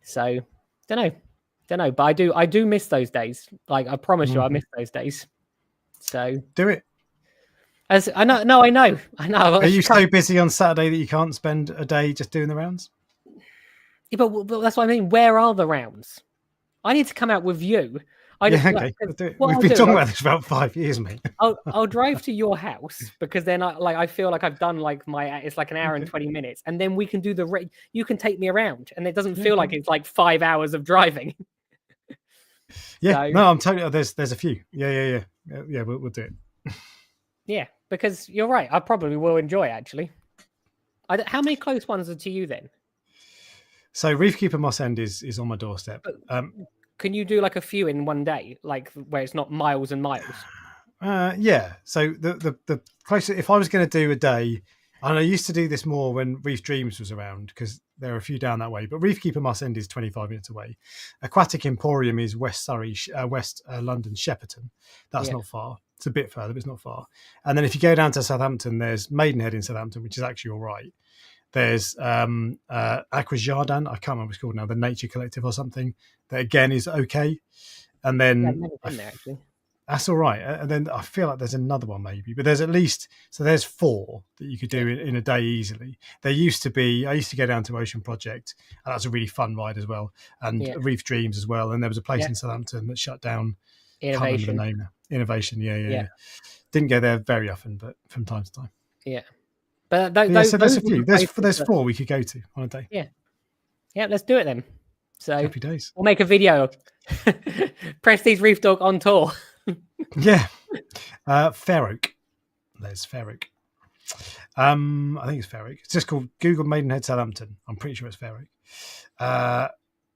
So don't know, but I do miss those days. Like I promise you, I miss those days. So do it. As I know, no, I know. Are you so busy on Saturday that you can't spend a day just doing the rounds? Yeah, but that's what I mean. Where are the rounds? I need to come out with you. Okay. We've been talking about this for about 5 years, mate. I'll drive to your house, because then I feel like I've done like it's like an hour and 20 minutes, and then we can do you can take me around, and it doesn't feel like it's like 5 hours of driving. Yeah, so, no, I'm totally. There's a few. Yeah. We'll do it. Yeah, because you're right. I probably will enjoy it, actually. How many close ones are to you then? So Reefkeeper Moss End is on my doorstep. Can you do like a few in one day, like where it's not miles and miles? Yeah. So the closer, if I was going to do a day, and I used to do this more when Reef Dreams was around, because there are a few down that way. But Reefkeeper Moss End is 25 minutes away. Aquatic Emporium is West Surrey, West London, Shepperton. That's not far. It's a bit further, but it's not far. And then if you go down to Southampton, there's Maidenhead in Southampton, which is actually all right. There's Aqua Jardin, I can't remember what it's called now, the Nature Collective or something, that again is okay. And then I've never been there, actually. That's all right. And then I feel like there's another one maybe, but there's at least, so there's 4 that you could do in a day easily. There used to be, I used to go down to Ocean Project, and that's a really fun ride as well, and Reef Dreams as well. And there was a place in Southampton that shut down. Innovation. Can't remember the name now. Innovation, yeah. Didn't go there very often, but from time to time. Yeah. But so there's a few. There's 4 we could go to on a day. Yeah, let's do it then. So happy days. We'll make a video. Prestige Reef Dork on tour. Yeah. Fair Oak. There's Fair Oak. I think it's Fair Oak. It's just called Google Maidenhead Southampton. I'm pretty sure it's Fair Oak.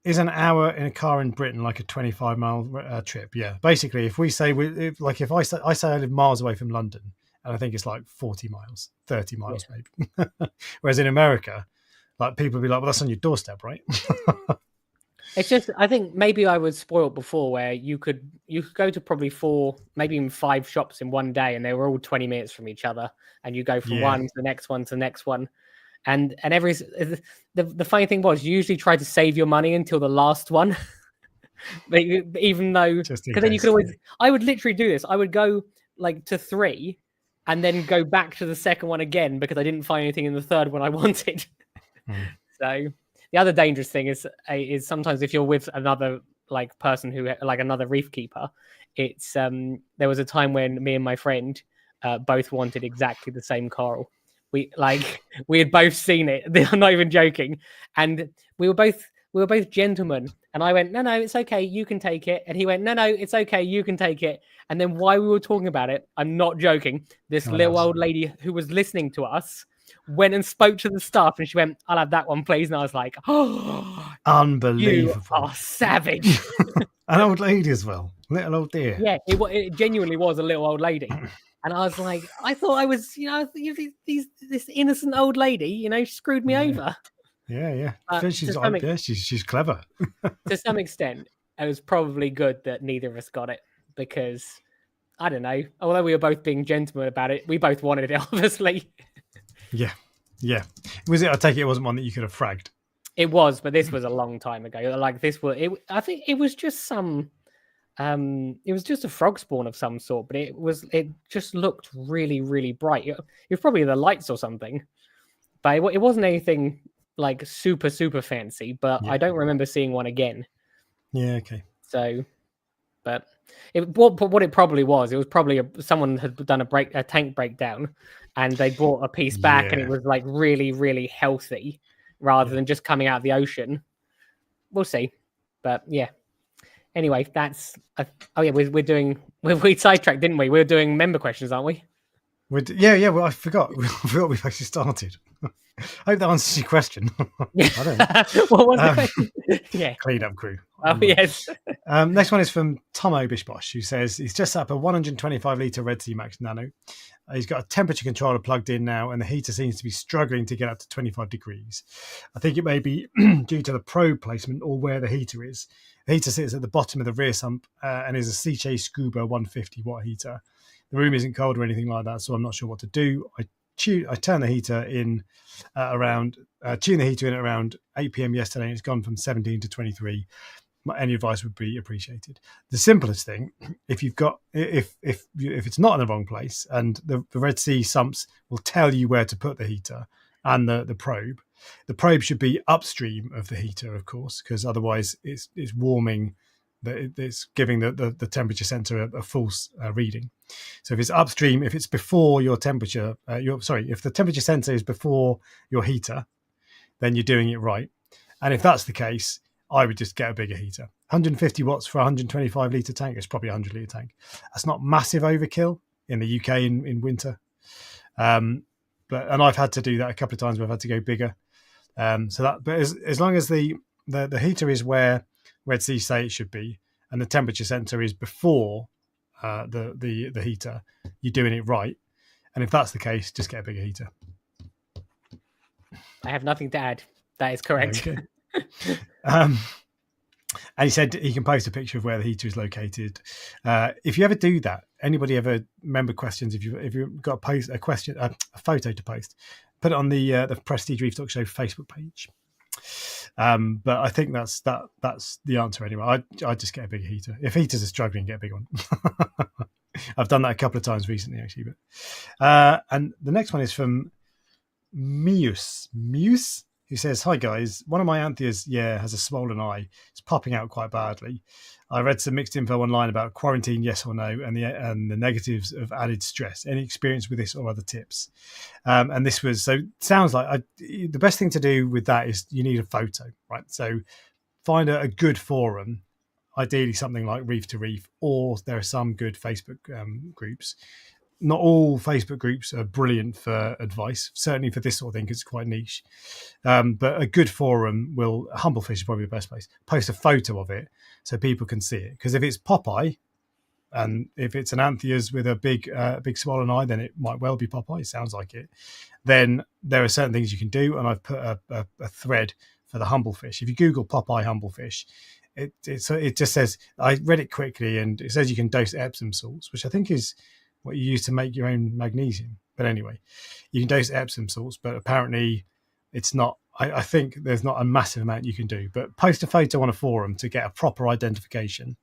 Is an hour in a car in Britain like a 25-mile trip? Yeah. Basically, if we say if I say I live miles away from London, and I think it's like 40 miles, 30 miles maybe. Whereas in America, like people will be like, well, that's on your doorstep, right? It's just, I think maybe I was spoiled before, where you could go to probably 4, maybe even 5 shops in one day, and they were all 20 minutes from each other, and you go from one to the next one to the next one. And the funny thing was, you usually try to save your money until the last one. But even though, because then you could always, I would literally do this. I would go like to 3 and then go back to the second one again, because I didn't find anything in the third one I wanted. So the other dangerous thing is sometimes if you're with another like person who like another reef keeper, it's there was a time when me and my friend both wanted exactly the same coral. We had both seen it. I'm not even joking, and we were both gentlemen. And I went, no, it's okay, you can take it. And he went, no, it's okay, you can take it. And then while we were talking about it, I'm not joking, this little old lady who was listening to us went and spoke to the staff, and she went, I'll have that one, please. And I was like, oh, unbelievable. You are savage. An old lady as well. Little old dear. Yeah, it genuinely was a little old lady. And I was like, I thought I was, this innocent old lady, screwed me over. Yeah. She's clever. To some extent, it was probably good that neither of us got it, because I don't know. Although we were both being gentlemen about it, we both wanted it, obviously. Yeah. Was it? I take it wasn't one that you could have fragged. It was, but this was a long time ago. Like I think it was just some. It was just a frog spawn of some sort, but it just looked really, really bright. It was probably the lights or something, but it wasn't anything like super, super fancy. But I don't remember seeing one again. Yeah. Okay. So, but what it probably was, it was probably someone had done a tank breakdown, and they brought a piece back, and it was like really, really healthy, rather than just coming out of the ocean. We'll see, but yeah. Anyway, that's we're doing we sidetracked, didn't we? We were doing member questions, aren't we? Yeah. Well, I forgot. I forgot we've actually started. I hope that answers your question. I don't know. What was the question? Yeah. Cleanup crew. Oh, yes. Next one is from Tomo Bishbosh, who says he's just set up a 125 litre Red Sea Max Nano. He's got a temperature controller plugged in now, and the heater seems to be struggling to get up to 25 degrees. I think it may be due to the probe placement or where the heater is. The heater sits at the bottom of the rear sump and is a Seche Scuba 150 watt heater. The room isn't cold or anything like that, so I'm not sure what to do. I turn the heater in tune the heater in at around 8 p.m. yesterday, and it's gone from 17 to 23. Any advice would be appreciated. The simplest thing, if it's not in the wrong place, and the Red Sea sumps will tell you where to put the heater and the probe. The probe should be upstream of the heater, of course, because otherwise it's warming. It's giving the temperature sensor a false reading. So if it's upstream, if it's before your temperature, if the temperature sensor is before your heater, then you're doing it right. And if that's the case, I would just get a bigger heater. 150 watts for a 125 litre tank. It's probably a 100 litre tank. That's not massive overkill in the UK in winter. And I've had to do that a couple of times where I've had to go bigger. But as long as the heater is where Red Sea say it should be, and the temperature sensor is before the heater, you're doing it right. And if that's the case, just get a bigger heater. I have nothing to add. That is correct. Okay. And he said he can post a picture of where the heater is located. If you ever do that, anybody ever remember questions? If you've got a photo to post, put it on the Prestige Reef Dork Show Facebook page. But I think that's the answer anyway. I just get a bigger heater. If heaters are struggling, get a big one. I've done that a couple of times recently, actually. But and the next one is from Muse, who says, "Hi guys, one of my Antheas has a swollen eye. It's popping out quite badly. I read some mixed info online about quarantine, yes or no, and the negatives of added stress. Any experience with this or other tips?" And this was sounds like the best thing to do with that is you need a photo, right? So find a good forum, ideally something like Reef to Reef, or there are some good Facebook groups. Not all Facebook groups are brilliant for advice, certainly for this sort of thing, because it's quite niche. But a good forum Humblefish is probably the best place. Post a photo of it so people can see it. Because if it's Popeye, and if it's an Antheas with a big swollen eye, then it might well be Popeye. It sounds like it. Then there are certain things you can do, and I've put a thread for the Humblefish. If you Google Popeye Humblefish, it just says, I read it quickly, and it says you can dose Epsom salts, which I think is what you use to make your own magnesium. But anyway, you can dose Epsom salts, but apparently it's not, I think there's not a massive amount you can do. But post a photo on a forum to get a proper identification,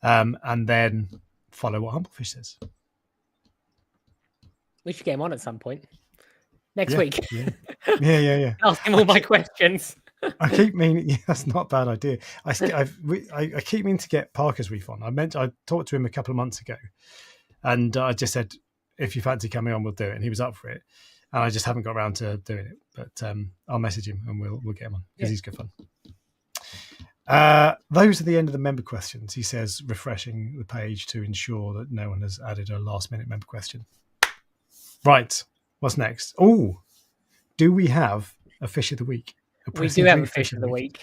and then follow what Humblefish says. We should get him on at some point. Next week. Yeah. Ask him all my questions. I keep meaning, that's not a bad idea. I keep meaning to get Parker's Reef on. I talked to him a couple of months ago, and I just said, if you fancy coming on, we'll do it. And he was up for it. And I just haven't got around to doing it. But I'll message him and we'll get him on, because he's good fun. Those are the end of the member questions. He says, refreshing the page to ensure that no one has added a last-minute member question. Right. What's next? Oh, do we have a fish of the week? We do have a fish of the week.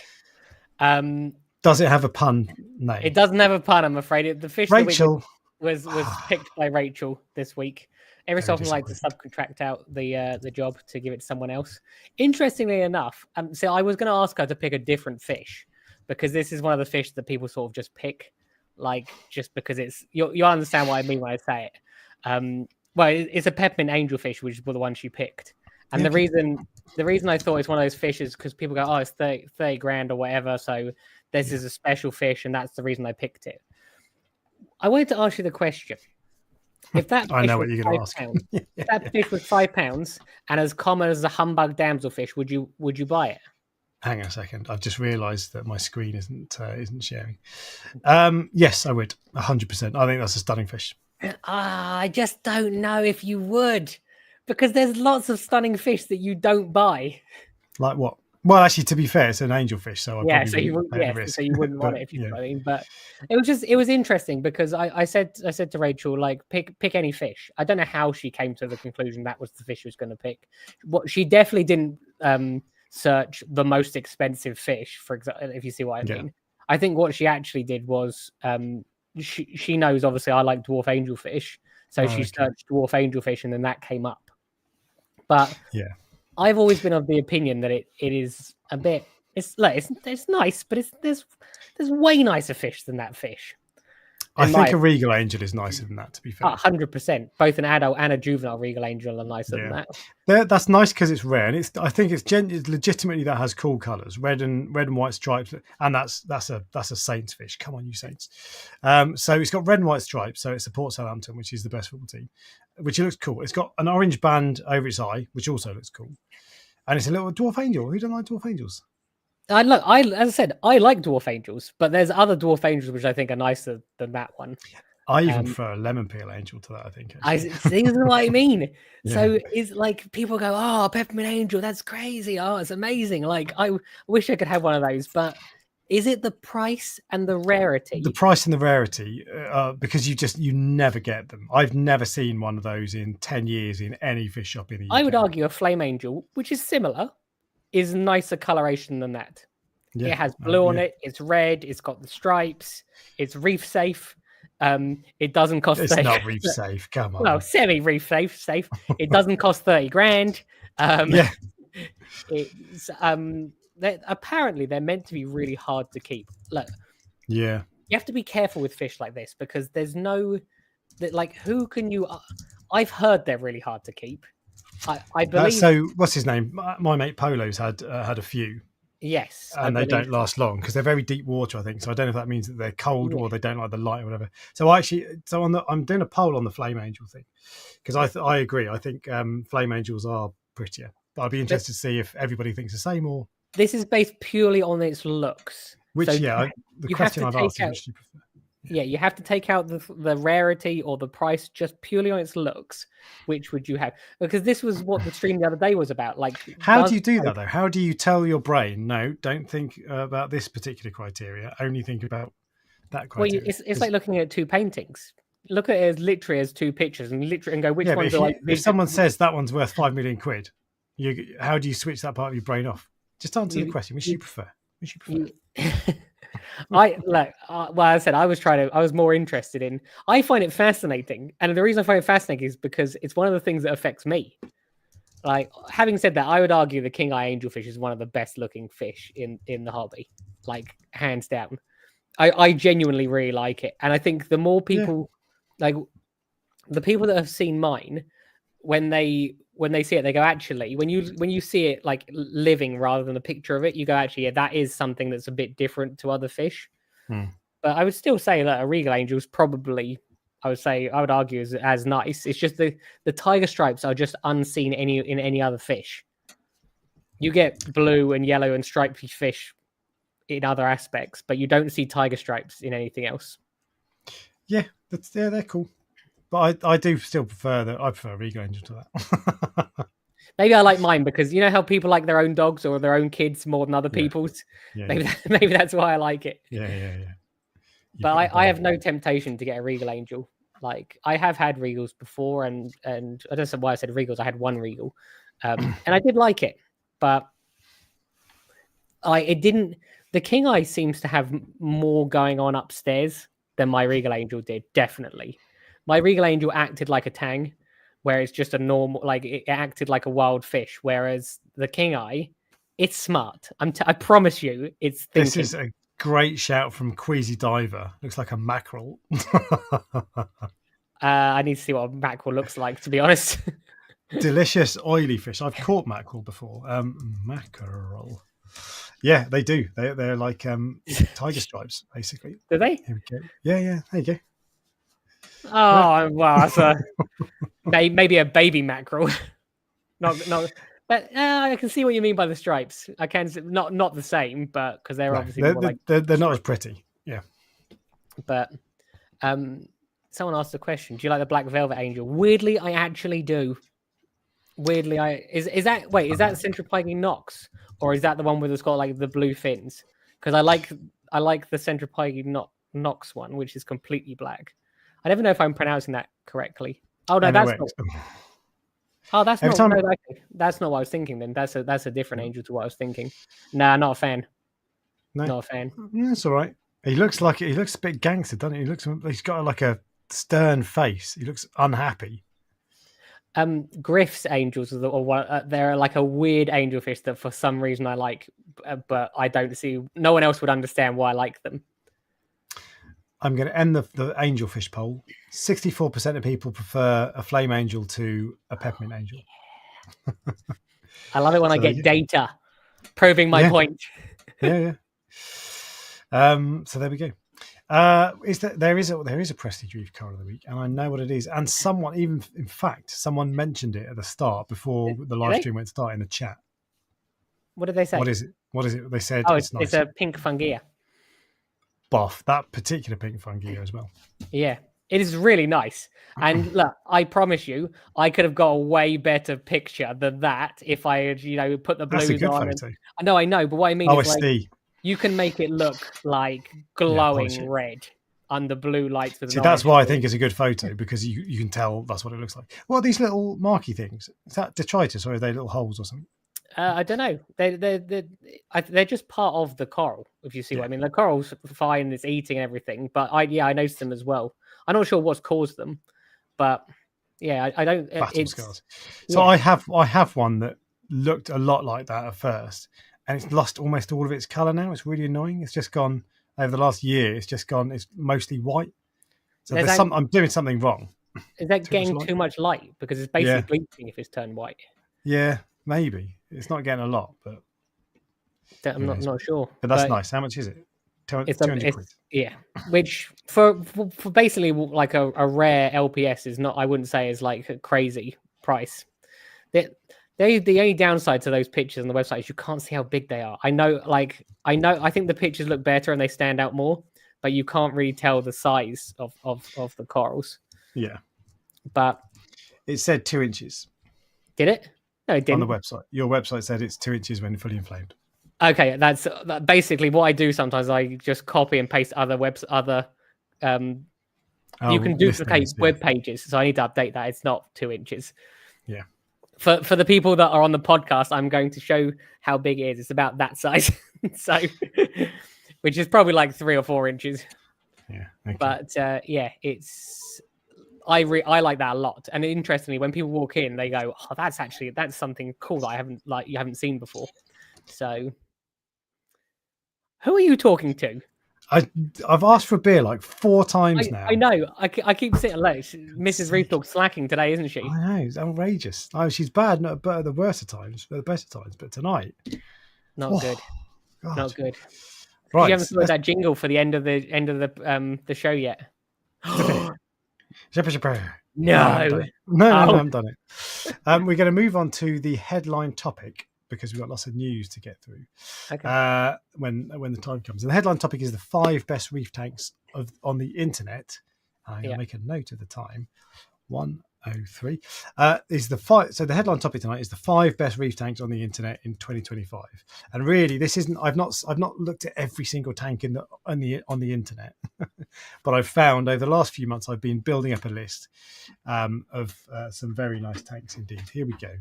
Does it have a pun name? It doesn't have a pun, I'm afraid. The fish Rachel. of the week was picked by Rachel this week. Every so often I like to subcontract out the job to give it to someone else. Interestingly enough, so I was going to ask her to pick a different fish, because this is one of the fish that people sort of just pick, like, just because it's, you'll understand what I mean when I say it. Well, it's a peppermint angelfish, which is the one she picked. And the reason I thought it's one of those fish is because people go, oh, it's 30 grand or whatever, so this is a special fish, and that's the reason I picked it. I wanted to ask you the question. If that fish I know what you're going to ask. If that fish was £5 and as common as a humbug damselfish, would you buy it? Hang on a second. I've just realised that my screen isn't sharing. Yes, I would. 100%. I think that's a stunning fish. I just don't know if you would, because there's lots of stunning fish that you don't buy. Like what? Well, actually, to be fair, it's an angelfish, so I Yeah, probably so you wouldn't take the risk. so you wouldn't want But it if you know yeah, what I mean. But it was interesting because I said to Rachel, like, pick any fish. I don't know how she came to the conclusion that was the fish she was going to pick. What she definitely didn't search the most expensive fish, for example, if you see what I mean. I think what she actually did was she knows obviously I like dwarf angelfish, so she searched dwarf angelfish and then that came up. But yeah, I've always been of the opinion that it is a bit. It's nice, but there's way nicer fish than that fish. I think a regal angel is nicer than that. To be fair, 100%. Both an adult and a juvenile regal angel are nicer than that. That's nice because it's rare, and I think it's legitimately that has cool colours, red and white stripes, and that's a Saints fish. Come on, you Saints! So it's got red and white stripes, so it supports Southampton, which is the best football team, which looks cool. It's got an orange band over its eye, which also looks cool, and it's a little dwarf angel. Who don't like dwarf angels? As I said, I like dwarf angels, but there's other dwarf angels which I think are nicer than that one. I even prefer a lemon peel angel to that. I think. See, this is what I mean. Yeah. So it's like people go, "Oh, peppermint angel, that's crazy! Oh, it's amazing!" Like I wish I could have one of those, but is it the price and the rarity? The price and the rarity, because you never get them. I've never seen one of those in 10 years in any fish shop in the UK. I would argue a flame angel, which is similar, is nicer coloration than that. Yeah. It has blue on it. It's red. It's got the stripes. It's reef safe. It doesn't cost. It's not reef safe. Come on. Well, semi reef safe. It doesn't cost 30 grand. Yeah. It's apparently they're meant to be really hard to keep. Look. Yeah. You have to be careful with fish like this because there's no, like, who can you? I've heard they're really hard to keep. I believe. So what's his name? My mate Polo's had a few. Yes, and they don't last long because they're very deep water, I think. So I don't know if that means that they're cold or they don't like the light or whatever. So I'm doing a poll on the flame angel thing because I agree. I think flame angels are prettier, but I'd be interested to see if everybody thinks the same or. This is based purely on its looks. Which the question I've asked is which do you prefer? Yeah, you have to take out the rarity or the price just purely on its looks. Which would you have? Because this was what the stream the other day was about. Like, how do you do that though? How do you tell your brain, no, don't think about this particular criteria, only think about that criteria? Well, it's like looking at two paintings. Look at it as literally as two pictures and go, which one's like? If someone says that one's worth £5 million, how do you switch that part of your brain off? Just answer the question. Which do you prefer? Which do you prefer? Well, I said I was more interested in. I find it fascinating, and the reason I find it fascinating is because it's one of the things that affects me. Like, having said that, I would argue the king eye angelfish is one of the best looking fish in the hobby, like hands down. I genuinely really like it, and I think the more people, like the people that have seen mine, when they see it, they go, actually, when you see it like living rather than a picture of it, you go, actually, yeah, that is something that's a bit different to other fish. But I would still say that a regal angel is probably, I would argue, as nice. It's just the tiger stripes are just unseen in any other fish. You get blue and yellow and stripy fish in other aspects, but you don't see tiger stripes in anything else. Yeah, they're cool. But I do still prefer I prefer a regal angel to that. Maybe I like mine because you know how people like their own dogs or their own kids more than other people's. Yeah, maybe that's why I like it. Yeah. But I have no temptation to get a regal angel. Like, I have had regals before, and I don't know why I said regals. I had one regal, and I did like it, but it didn't. The king eye seems to have more going on upstairs than my regal angel did. Definitely. My regal angel acted like a tang, where it's just a normal, like it acted like a wild fish. Whereas the king eye, it's smart. I promise you, it's thinking. This is a great shout from Queasy Diver. Looks like a mackerel. I need to see what a mackerel looks like, to be honest. Delicious oily fish. I've caught mackerel before. Mackerel. Yeah, they do. They're like tiger stripes, basically. Do they? Here we go. Yeah. There you go. Oh, well, that's maybe a baby mackerel. not, but I can see what you mean by the stripes. I can not the same, but because they're obviously they're not as pretty. Yeah, but someone asked a question: do you like the black velvet angel? Weirdly, I actually do. Weirdly, is that Central Pygmy Nox, or is that the one where it's got like the blue fins? Because I like the Central Pygmy Nox one, which is completely black. I never know if I'm pronouncing that correctly. Oh no, that's not. Oh, that's not. No, that's not what I was thinking. Then that's a different angel to what I was thinking. Nah, not a fan. No, not a fan. That's all right. He looks a bit gangster, doesn't he? He's got like a stern face. He looks unhappy. Griff's angels they're like a weird angelfish that for some reason I like, but I don't see. No one else would understand why I like them. I'm going to end the angelfish poll. 64% of people prefer a flame angel to a peppermint angel. I love it when I get data proving my point. Yeah. So there we go. There is a Prestige Reef Coral of the Week, and I know what it is. And someone mentioned it at the start before the live stream went to start in the chat. What did they say? What is it? They said it's nice. It's a pink fungia. Buff, that particular pink fungia as well. Yeah, it is really nice. And look, I promise you, I could have got a way better picture than that if I had, put the blues on. That's a good photo. I know, but what I mean is you can make it look like glowing red under blue lights. See, that's why I think it's a good photo, because you can tell that's what it looks like. What are these little marky things? Is that detritus, or are they little holes or something? I don't know. They're just part of the coral, if you see what I mean. The coral's fine, it's eating and everything, but I noticed them as well. I'm not sure what's caused them, but I don't. Battle scars. So I have one that looked a lot like that at first, and it's lost almost all of its color now. It's really annoying. It's just gone over the last year. It's just gone. It's mostly white. So I'm doing something wrong. Is that getting too much light? Because it's basically bleaching if it's turned white. Yeah, maybe. It's not getting a lot, but I'm not sure. But that's nice. How much is it? 200 quid. Yeah, which for basically like a rare LPS is not. I wouldn't say is like a crazy price. The only downside to those pictures on the website is you can't see how big they are. I know. I think the pictures look better and they stand out more, but you can't really tell the size of the corals. Yeah, but it said 2 inches. Did it? No, it didn't. On the website. Your website said it's 2 inches when fully inflamed. Okay, that's basically what I do sometimes. I just copy and paste other you can duplicate web pages, so I need to update that. It's not 2 inches. Yeah. For the people that are on the podcast, I'm going to show how big it is. It's about that size, so which is probably like 3 or 4 inches. Yeah. Okay. But it's. I like that a lot, and interestingly, when people walk in, they go, "Oh, that's something cool that you haven't seen before." So, who are you talking to? I've asked for a beer like 4 times now. I know. I keep sitting low. Mrs. Reef Dork slacking today, isn't she? I know. It's outrageous. She's bad, not at the worst of times, but the best of times. But tonight, not good. God. Not good. Right. You haven't heard that jingle for the end of the show yet. No, I haven't done it. We're going to move on to the headline topic because we've got lots of news to get through. Okay. When the time comes, and the headline topic is the 5 best reef tanks on the internet. I'm going to make a note of the time. 1:03 is the 5. So the headline topic tonight is the 5 best reef tanks on the internet in 2025. And really, this isn't. I've not looked at every single tank on the internet, but I've found over the last few months I've been building up a list of some very nice tanks indeed. Here we go.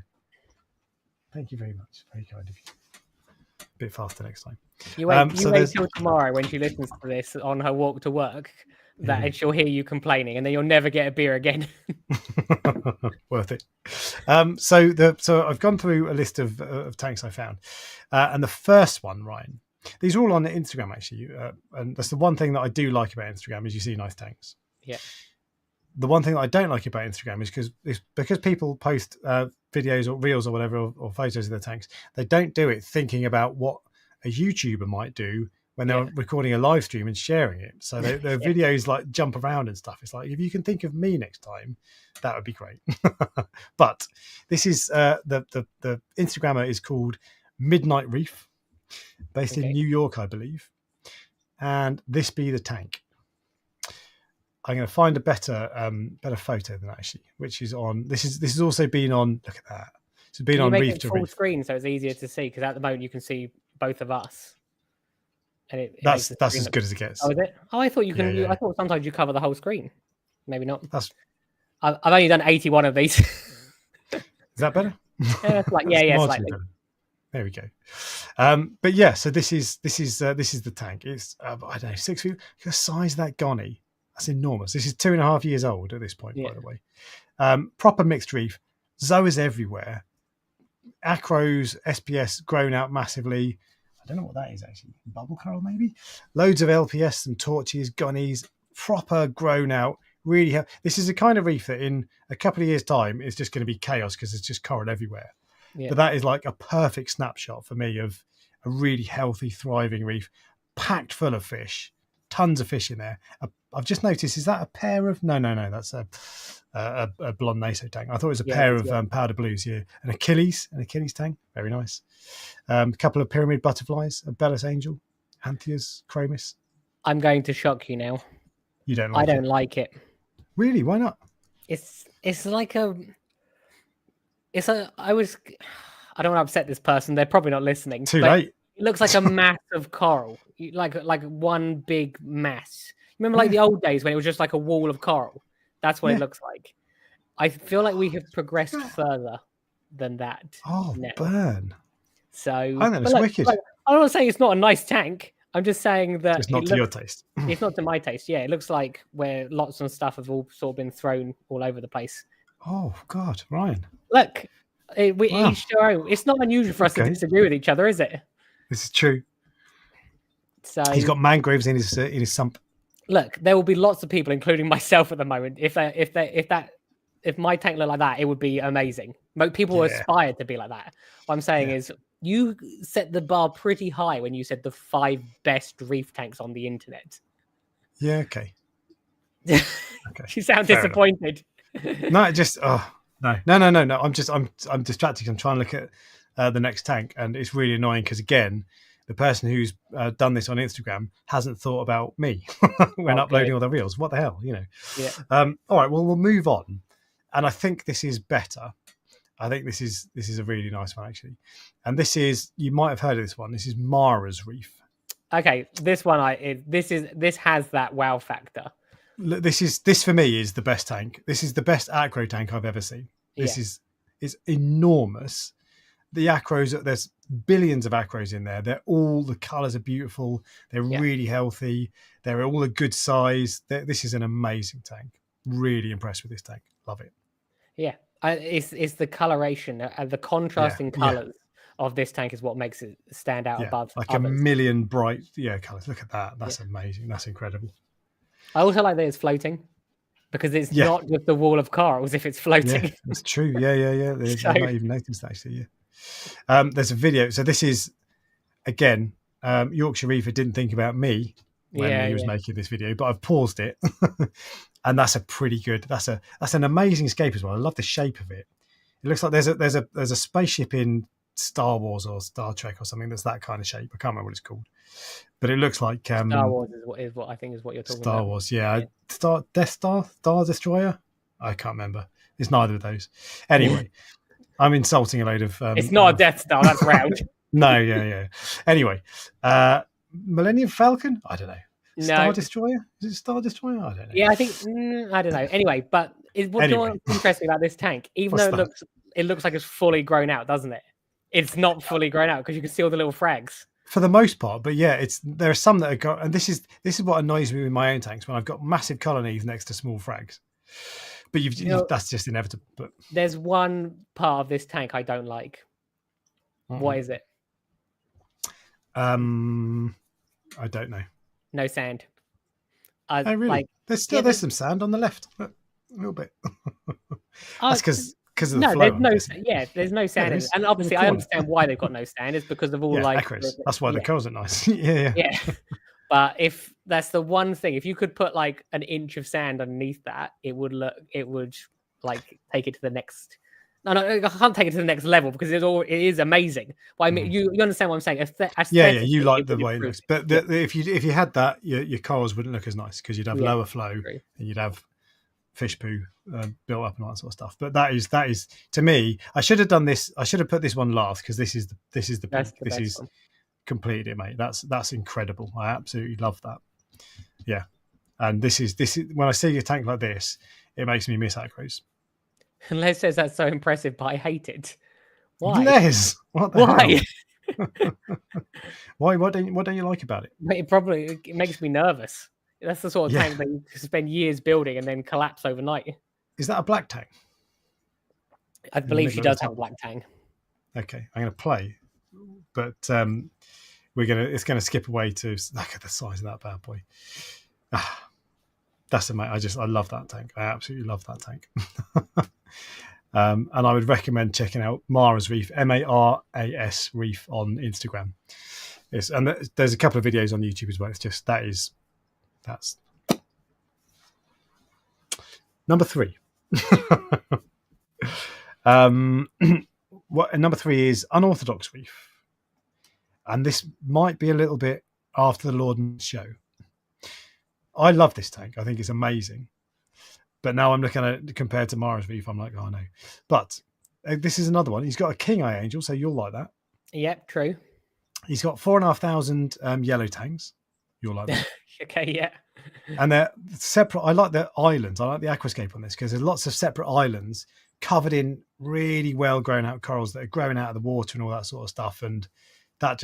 Thank you very much. Very kind of you. A bit faster next time. You wait till tomorrow when she listens to this on her walk to work. And she'll hear you complaining, and then you'll never get a beer again. Worth it. So I've gone through a list of tanks I found, and the first one, Ryan. These are all on Instagram actually, and that's the one thing that I do like about Instagram is you see nice tanks. Yeah. The one thing that I don't like about Instagram is because people post videos or reels or whatever or photos of their tanks, they don't do it thinking about what a YouTuber might do when they're recording a live stream and sharing it. So their videos like jump around and stuff. It's like, if you can think of me next time, that would be great. But this is the Instagrammer is called Midnight Reef, based in New York, I believe. And this be the tank. I'm going to find a better photo than that, actually, which is on. This is also been on. Look at that. It's been on Reef to full Reef. screen so it's easier to see, because at the moment you can see both of us. And that's as good as it gets. Oh, is it? Oh, I thought you can. I thought sometimes you cover the whole screen. Maybe not. I've only done 81 of these. Is that better? Slightly. Better. There we go. But yeah, so this is the tank. It's I don't know, 6 feet. The size of that gonny, that's enormous. This is 2.5 years old at this point, by the way. Proper mixed reef, zoas everywhere, acros, SPS grown out massively. I don't know what that is actually. Bubble coral maybe. Loads of LPS and torches, gonnies, proper grown out. Really, this is a kind of reef that in a couple of years' time is just going to be chaos because there's just coral everywhere. Yeah. But that is like a perfect snapshot for me of a really healthy, thriving reef, packed full of fish, tons of fish in there. I've just noticed, is that a pair of? No, that's a blonde naso tank. I thought it was a pair of powder blues here. An Achilles tank, very nice. A couple of pyramid butterflies, a Bellis angel, Antheas, Chromis. I'm going to shock you now. You don't like it? I don't like it. Really? Why not? It's like I don't want to upset this person. They're probably not listening. Too late. It looks like a mass of coral, like one big mass. Remember, like the old days when it was just like a wall of coral. That's what it looks like. I feel like we have progressed further than that. Oh, now. Burn! So I think it's wicked. I'm not saying it's not a nice tank. I'm just saying that it's not to your taste. It's not to my taste. Yeah, it looks like where lots of stuff have all sort of been thrown all over the place. Oh God, Ryan! Look, we each our own. It's not unusual for us to disagree with each other, is it? This is true. So he's got mangroves in his sump. Look, there will be lots of people, including myself, at the moment. If my tank looked like that, it would be amazing. People aspire to be like that. What I'm saying is, you set the bar pretty high when you said the 5 best reef tanks on the internet. Yeah. Okay. You sound disappointed. No, no. I'm distracted. I'm trying to look at the next tank, and it's really annoying because again, the person who's done this on Instagram hasn't thought about me when uploading all the reels. What the hell, you know? Yeah. All right. Well, we'll move on, and I think this is better. I think this is a really nice one actually, and you might have heard of this one. This is Mara's Reef. Okay, this one this has that wow factor. This for me is the best tank. This is the best acro tank I've ever seen. This is enormous. The acros, there's billions of acros in there. The colours are beautiful. They're really healthy. They're all a good size. This is an amazing tank. Really impressed with this tank. Love it. Yeah. It's the coloration and the contrasting colours of this tank is what makes it stand out above like others. A million bright colours. Look at that. That's amazing. That's incredible. I also like that it's floating because it's not just the wall of corals if it's floating. Yeah, that's true. Yeah. I've not even noticed that actually. There's a video. So this is again Yorkshire Reefer didn't think about me when he was making this video, but I've paused it. And that's a pretty good. That's an amazing scape as well. I love the shape of it. It looks like there's a spaceship in Star Wars or Star Trek or something that's that kind of shape. I can't remember what it's called, but it looks like Star Wars is what I think is what you're talking about. Star Wars, Death Star, Star Destroyer. I can't remember. It's neither of those. Anyway, I'm insulting a load of. It's not a Death Star. That's round. No, yeah. Anyway, Millennium Falcon. I don't know. No. Star Destroyer? Is it Star Destroyer? I don't know. Yeah, I think I don't know. Anyway, but what's interesting about this tank, even though it looks like it's fully grown out, doesn't it? It's not fully grown out because you can see all the little frags. For the most part, but there are some that are got, and this is what annoys me with my own tanks when I've got massive colonies next to small frags. But that's just inevitable. But there's one part of this tank I don't like. Mm-hmm. What is it? I don't know. No sand. Oh, really? There's some sand on the left, a little bit. That's because of the flow. There's no sand in it. And obviously, I understand why they've got no sand. It's because of all acros. That's why the corals are nice. Yeah. But if that's the one thing, if you could put like an inch of sand underneath that, it would like take it to the next. No, I can't take it to the next level because it is amazing. But I mean, you understand what I'm saying? You like the way it looks, but if you had that, your corals wouldn't look as nice because you'd have lower flow and you'd have fish poo built up and all that sort of stuff. But that is to me. I should have done this. I should have put this one last because this is the peak. This is one. Completed it, mate. That's incredible. I absolutely love that. Yeah, and this is when I see a tank like this, it makes me miss acros. And Les says that's so impressive, but I hate it. Why? Les, what the Why? hell? Why? What don't you like about it? It makes me nervous. That's the sort of tank that you spend years building and then collapse overnight. Is that a black tank? I believe she does have a black tank. Okay, I'm going to play, but it's going to skip away to look at the size of that bad boy. That's amazing. I love that tank. I absolutely love that tank. And I would recommend checking out Mara's Reef, Maras Reef on Instagram. And there's a couple of videos on YouTube as well. It's just that's number 3. Number 3 is Unorthodox Reef, and this might be a little bit after the Lord show. I love this tank. I think it's amazing. But now I'm looking at it compared to Mara's Reef. I'm like, oh no. But this is another one. He's got a King Eye Angel, so you'll like that. Yep, true. He's got 4,500 yellow tanks. You'll like that. Okay, yeah. And they're separate. I like the islands. I like the aquascape on this because there's lots of separate islands covered in really well grown out corals that are growing out of the water and all that sort of stuff. And that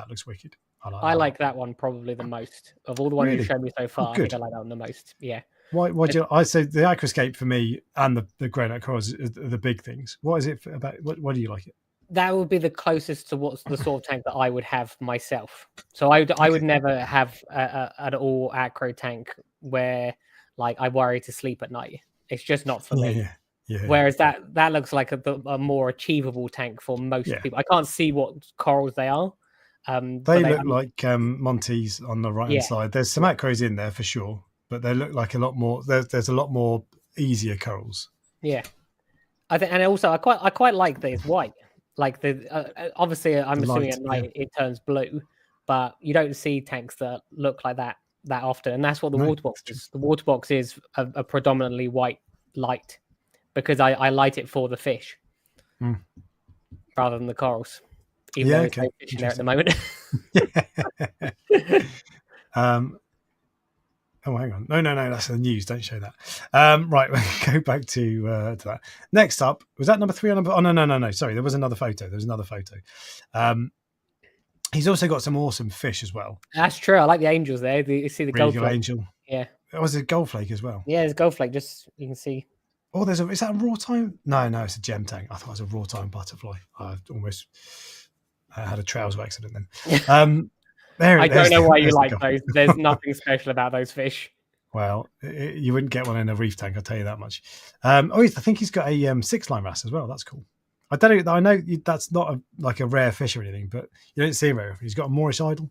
looks wicked. I like that one probably the most of all the ones you've shown me so far. I think I like that one the most. Yeah. Why do you? I say the aquascape for me and the grown out corals are the big things. What is it about? What do you like it? That would be the closest to what's the sort of tank that I would have myself. So I would never have an all acro tank where like I worry to sleep at night. It's just not for me. Yeah. Whereas that looks like a more achievable tank for most people. I can't see what corals they are. They look like Monty's on the right hand side. There's some acros in there for sure, but they look like a lot more. There's a lot more easier corals. Yeah, I think, and also I quite like that it's white. Like obviously, I'm assuming at night it turns blue, but you don't see tanks that look like that often, and that's what the water box is. The water box is a predominantly white light because I light it for the fish rather than the corals. Even though there's no fish in there at the moment. Oh, hang on. No, that's the news. Don't show that. Right, we'll go back to that. Next up, was that number 3 or number? Oh, no. Sorry, there was another photo. He's also got some awesome fish as well. That's true. I like the angels there. You see the gold flake. Angel. Yeah. Oh, was it gold flake as well? Yeah, there's gold flake. Just you can see. Oh, is that a raw time? No, it's a gem tank. I thought it was a raw time butterfly. I almost had a trouser accident then. I don't know why you like those. There's nothing special about those fish. Well, you wouldn't get one in a reef tank, I'll tell you that much. I think he's got a 6-line wrasse as well. That's cool. I don't know. I know that's not like a rare fish or anything, but you don't see him very often. He's got a Moorish idol.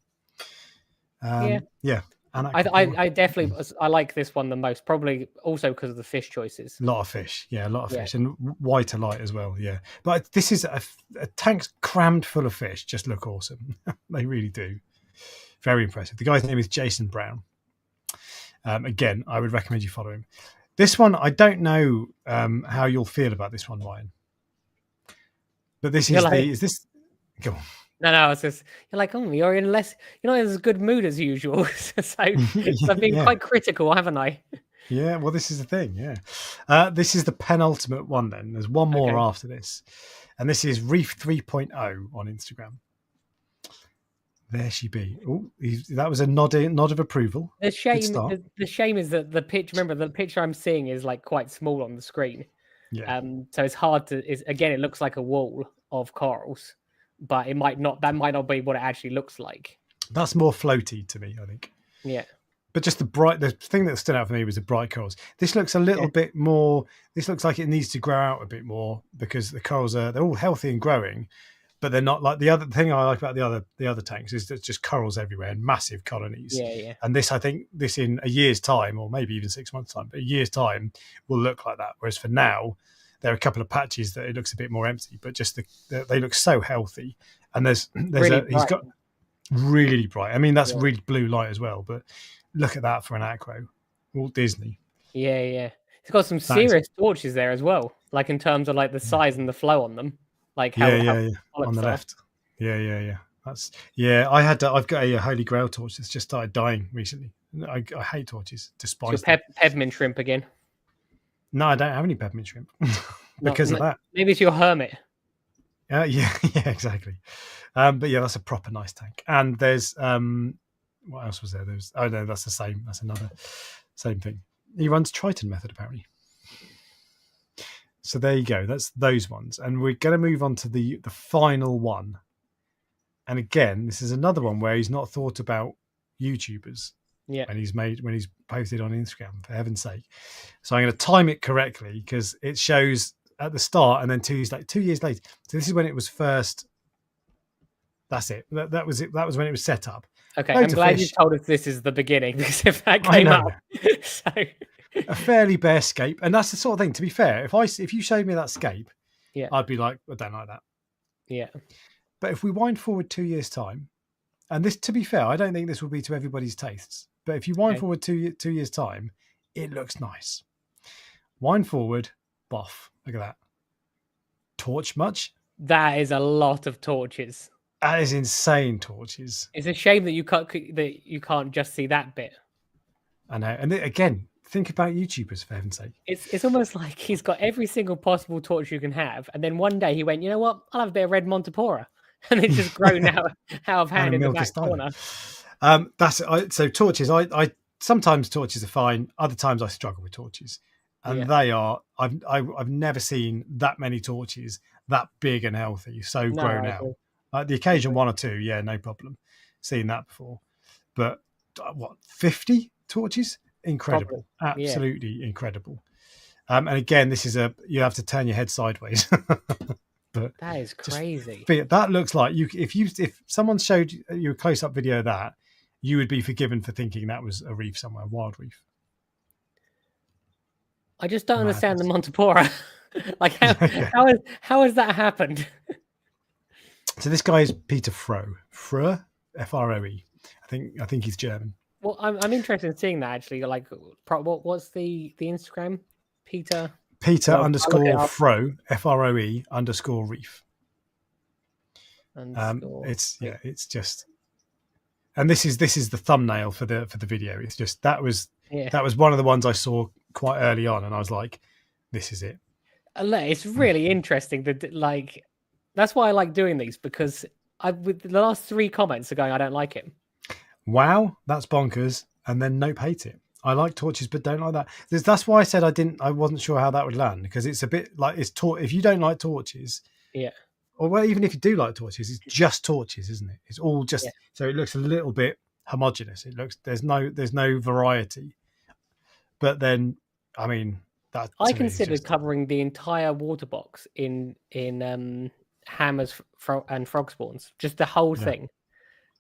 Yeah. I definitely like this one the most, probably also because of the fish choices. A lot of fish, fish, and whiter light as well. Yeah, but this is a tank's crammed full of fish. Just look awesome. They really do. Very impressive. The guy's name is Jason Brown. Again, I would recommend you follow him. This one, I don't know how you'll feel about this one, Ryan. But this is is this? Go on. No, it's just you're like, you're in not in as good mood as usual. so I've been quite critical, haven't I? Yeah, well, this is the thing. Yeah, this is the penultimate one. Then there's one more after this, and this is Reef 3.0 on Instagram. There she be. Oh, that was a nod of approval. The shame is that the picture. Remember, the picture I'm seeing is like quite small on the screen. Yeah. So it's hard to. Again, it looks like a wall of corals, but it might not. That might not be what it actually looks like. That's more floaty to me, I think. Yeah. But just the thing that stood out for me was the bright corals. This looks a little bit more. This looks like it needs to grow out a bit more because the corals they're all healthy and growing. But they're not like the other thing I like about the other tanks is there's just corals everywhere and massive colonies. Yeah. And I think this in a year's time, or maybe even 6 months' time, but a year's time will look like that. Whereas for now, there are a couple of patches that it looks a bit more empty, but just they look so healthy. And he's got really bright. I mean, that's really blue light as well. But look at that for an acro, Walt Disney. Yeah. It's got some serious torches there as well, like in terms of like the size and the flow on them, like how on the left. Yeah. I've got a Holy Grail torch that's just started dying recently. I hate torches. Despise them. Peppermint shrimp again. No, I don't have any peppermint shrimp because of that. Maybe it's your hermit. Yeah, exactly. But yeah, that's a proper nice tank. And there's what else was there? No, that's the same. That's another same thing. He runs Triton method apparently. So there you go. That's those ones, and we're going to move on to the final one. And again, this is another one where he's not thought about YouTubers. Yeah. When he's posted on Instagram, for heaven's sake. So I'm going to time it correctly because it shows at the start and then 2 years later. 2 years later. So this is when it was first. That's it. That was it. That was when it was set up. Okay, I'm glad you told us this is the beginning because if that came up, so a fairly bare scape, and that's the sort of thing. To be fair, if you showed me that scape, yeah, I'd be like, I don't like that. Yeah. But if we wind forward 2 years' time, and this, to be fair, I don't think this will be to everybody's tastes. But if you wind forward 2 years' time, it looks nice. Wind forward, boff. Look at that. Torch much? That is a lot of torches. That is insane torches. It's a shame that you can't just see that bit. I know. And again, think about YouTubers, for heaven's sake. It's almost like he's got every single possible torch you can have. And then one day he went, you know what? I'll have a bit of red Montepora. And it's just grown out of hand in the back corner. So torches. I sometimes torches are fine. Other times I struggle with torches, and they are. I've never seen that many torches that big and healthy, grown out. Like the occasion 1 or 2, yeah, no problem. Seen that before, but 50 torches? Incredible, absolutely incredible. And again, this is you have to turn your head sideways. But that is crazy. That looks like if someone showed you a close-up video of that, you would be forgiven for thinking that was a reef somewhere, a wild reef. I just don't understand the Montepora. Like how has that happened? So this guy is Peter Froe, F-R-O-E. I think he's German. Well, I'm interested in seeing that actually. Like, what's the Instagram? Peter _ Froe, F-R-O-E _ reef. It's just, and this is the thumbnail for the video. It's just that was one of the ones I saw quite early on, and I was like, this is it. It's really interesting that that's why I like doing these, because with the last 3 comments are going, I don't like it. Wow, that's bonkers. And then nope, hate it. I like torches, but don't like that. That's why I said I wasn't sure how that would land, because it's a bit like if you don't like torches, or even if you do like torches, it's just torches, isn't it? It's all just so it looks a little bit homogenous. It looks there's no variety. But then, I mean, that I considered covering the entire water box in hammers and frog spawns, just the whole thing.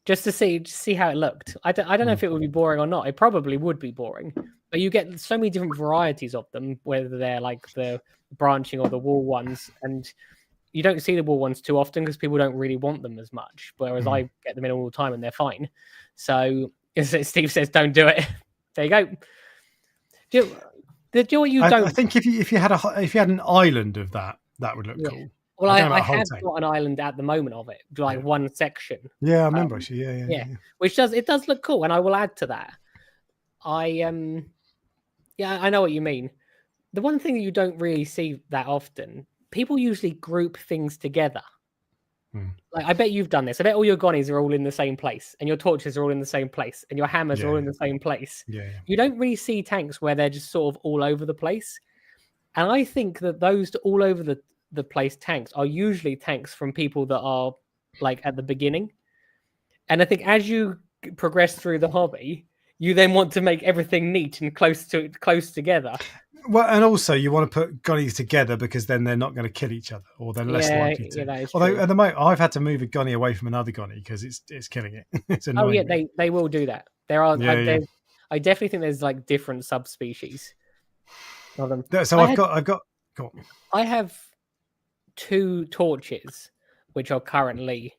Just to see how it looked. I don't know if it would be boring or not. It probably would be boring, but you get so many different varieties of them, whether they're like the branching or the wall ones, and you don't see the wall ones too often because people don't really want them as much. Whereas I get them in all the time and they're fine. So as Steve says, don't do it. There you go. Do you know what you don't? I think if you had an island of that would look cool. Well, I have got an island at the moment of it, like one section. Yeah, I remember actually. Yeah. Which does look cool, and I will add to that. I know what you mean. The one thing that you don't really see that often, people usually group things together. Like, I bet you've done this. I bet all your gonnies are all in the same place, and your torches are all in the same place, and your hammers are all in the same place. Yeah. You don't really see tanks where they're just sort of all over the place. And I think that those all over the place tanks are usually tanks from people that are like at the beginning. And I think as you progress through the hobby, you then want to make everything neat and close together. Well, and also you want to put gonnies together because then they're not going to kill each other, or they're less likely to. That is Although true. At the moment, I've had to move a gonnie away from another gonnie because it's killing it. It's annoying. Oh yeah, they will do that. There are. I definitely think there's like different subspecies of them. So I've got. Go on. I have 2 torches which are currently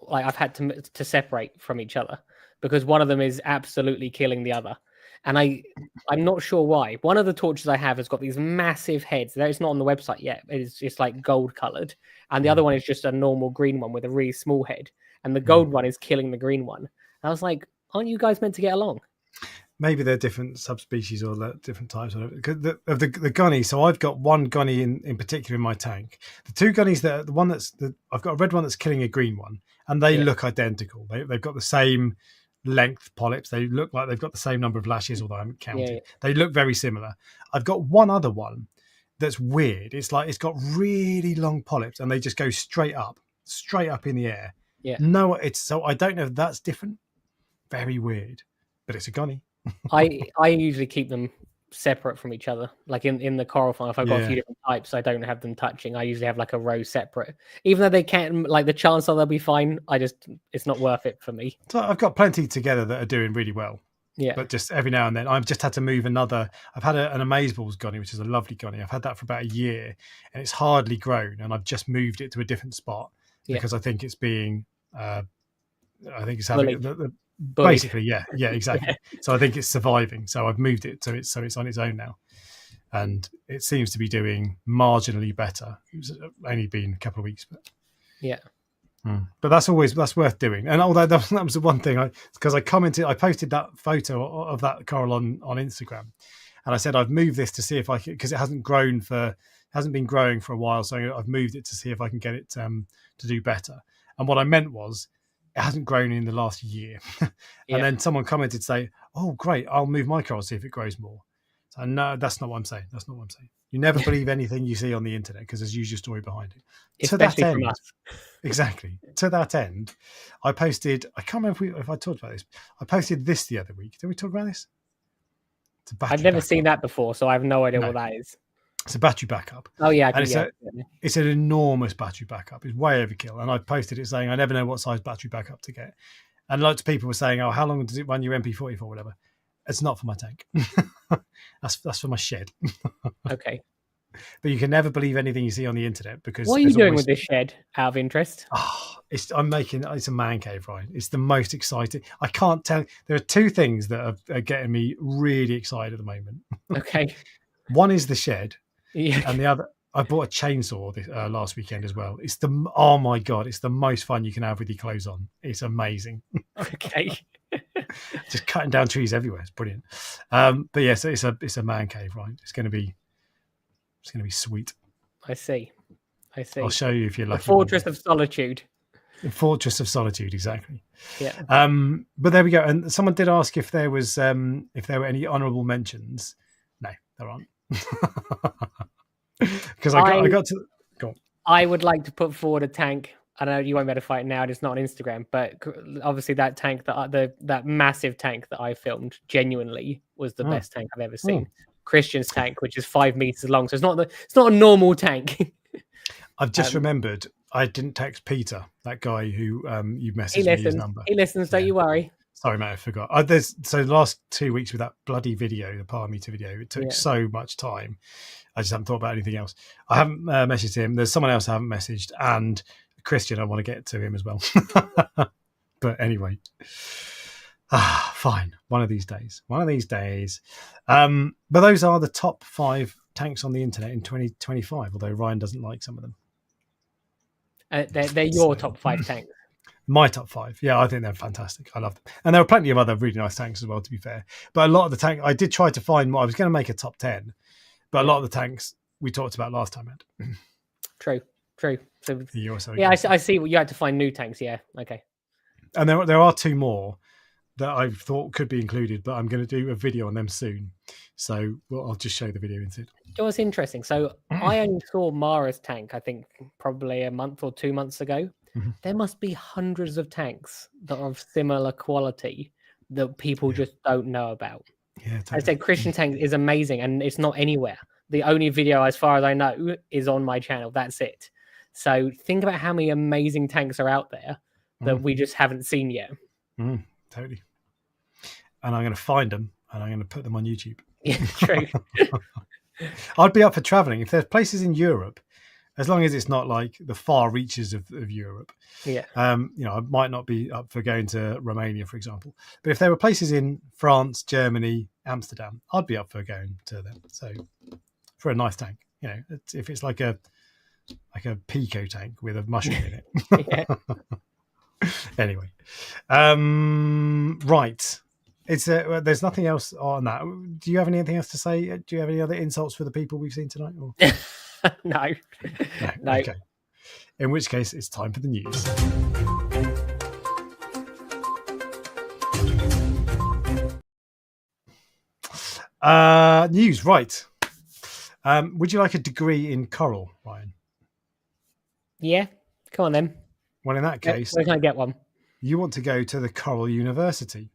I've had to separate from each other because one of them is absolutely killing the other. and I'm not sure why. One of the torches I have has got these massive heads. It's not on the website yet. It's just like gold colored, and the other one is just a normal green one with a really small head. And the gold one is killing the green one. And I was like, aren't you guys meant to get along? Maybe they're different subspecies or different types of the gunny. So I've got one gunny in particular in my tank. The two gunnies I've got a red one that's killing a green one, and they look identical. They've got the same length polyps. They look like they've got the same number of lashes, although I haven't counted. Yeah. They look very similar. I've got one other one that's weird. It's like it's got really long polyps, and they just go straight up in the air. Yeah. No, so I don't know if that's different. Very weird, but it's a gunny. I usually keep them separate from each other. Like in the coral farm, if I've got a few different types, I don't have them touching. I usually have like a row separate. Even though they can't, like the chance that they'll be fine, it's not worth it for me. So I've got plenty together that are doing really well. Yeah. But just every now and then, I've just had to move another. I've had an Amazeballs gunny, which is a lovely gunny. I've had that for about a year, and it's hardly grown. And I've just moved it to a different spot because I think it's being, I think it's having basically, yeah, exactly. So I think it's surviving. So I've moved it so it's on its own now, and it seems to be doing marginally better. It's only been a couple of weeks, but yeah. But that's worth doing. And although that was the one thing because I posted that photo of that coral on Instagram, and I said I've moved this to see if I can, because it hasn't been growing for a while, so I've moved it to see if I can get it to do better. And what I meant was, it hasn't grown in the last year. And then someone commented, say, "Oh, great, I'll move my coral, see if it grows more." So no, that's not what I'm saying. You never believe anything you see on the internet because there's usually a story behind it. Especially from us. Exactly. To that end, I posted, I can't remember if I talked about this. I posted this the other week. Did we talk about this? I've never seen that before, so I have no idea what that is. It's a battery backup. Oh, yeah. It's an enormous battery backup. It's way overkill. And I posted it saying, I never know what size battery backup to get. And lots of people were saying, oh, how long does it run your MP40 for, whatever? It's not for my tank. That's for my shed. Okay. But you can never believe anything you see on the internet because... What are you doing with this shed, out of interest? It's a man cave, Ryan. It's the most exciting. I can't tell. There are two things that are getting me really excited at the moment. Okay. One is the shed. Yeah. And the other, I bought a chainsaw last weekend as well. Oh my God, it's the most fun you can have with your clothes on. It's amazing. Okay. Just cutting down trees everywhere. It's brilliant. But yeah, so it's a man cave, right? It's going to be sweet. I see. I'll show you if you're lucky. The Fortress of Solitude. The Fortress of Solitude, exactly. Yeah. But there we go. And someone did ask if there were any honourable mentions. No, there aren't. Because I got to go on. I would like to put forward a tank. I know you won't be able to find it now. It's not on Instagram, but obviously that tank, that massive tank that I filmed, genuinely was the best tank I've ever seen. Christian's tank, which is 5 meters long, so it's not a normal tank. I've just remembered I didn't text Peter, that guy who you messaged me his number. He listens. Don't you worry. Sorry, mate, I forgot. So the last 2 weeks with that bloody video, the par meter video, it took so much time. I just haven't thought about anything else. I haven't messaged him. There's someone else I haven't messaged, and Christian, I want to get to him as well. But anyway, fine. One of these days. But those are the top 5 tanks on the internet in 2025, although Ryan doesn't like some of them. They're your top 5 tanks. My top 5. Yeah, I think they're fantastic. I love them. And there are plenty of other really nice tanks as well, to be fair. But a lot of the tanks, I did try to find more. I was going to make a top 10, but a lot of the tanks we talked about last time, Ed. True. So yeah, I see what you had to find new tanks. Yeah, okay. And there are 2 more that I thought could be included, but I'm going to do a video on them soon. So I'll just show the video instead. It was interesting. So I only saw Mara's tank, I think, probably a month or 2 months ago. Mm-hmm. There must be hundreds of tanks that are of similar quality that people just don't know about. Yeah, totally. I said Christian tank is amazing, and it's not anywhere. The only video, as far as I know, is on my channel. That's it. So think about how many amazing tanks are out there that we just haven't seen yet. Totally. And I'm going to find them, and I'm going to put them on YouTube. Yeah, true. I'd be up for traveling if there's places in Europe as long as it's not like the far reaches of Europe. Yeah. I might not be up for going to Romania, for example. But if there were places in France, Germany, Amsterdam, I'd be up for going to them. So for a nice tank, if it's like a Pico tank with a mushroom in it. Anyway, right. There's nothing else on that. Do you have anything else to say? Do you have any other insults for the people we've seen tonight? Or? No. Okay. In which case, it's time for the news. News, right. Would you like a degree in coral, Ryan? Yeah, come on then. Well, in that case, where can I get one? You want to go to the Coral University.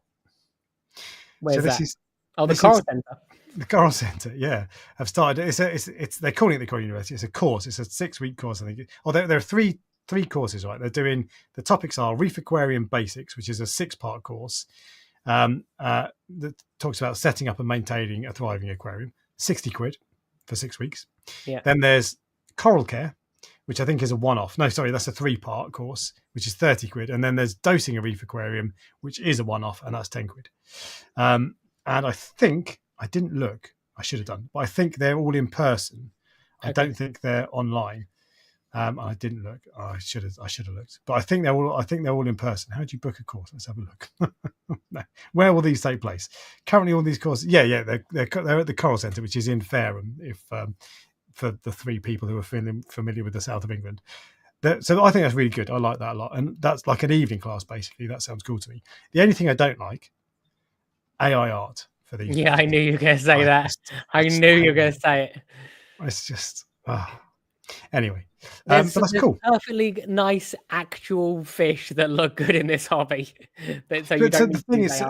Where's that? The Coral Centre. The Coral Centre, yeah. I've started. It's they're calling it the Coral University. It's a course. It's a 6-week course, I think. Oh, there are three courses, right? They're doing, the topics are Reef Aquarium Basics, which is a 6-part course that talks about setting up and maintaining a thriving aquarium. 60 quid for 6 weeks. Yeah. Then there's Coral Care, which I think is a one-off. No, sorry, that's a 3-part course, which is 30 quid. And then there's Dosing a Reef Aquarium, which is a one-off, and that's 10 quid. And I think, I didn't look, I should have done, but I think they're all in person. Okay. I don't think they're online. I didn't look. I should have looked. But I think they're all in person. How do you book a course? Let's have a look. No. Where will these take place? Currently, all these courses, they're at the Coral Centre, which is in Fareham. If for the 3 people who are familiar with the south of England. So I think that's really good. I like that a lot. And that's like an evening class, basically. That sounds cool to me. The only thing I don't like, AI art for these. Yeah, I knew you were going to say that. I knew you were going to say it. It's just, anyway. But that's cool. Perfectly nice actual fish that look good in this hobby. The thing is,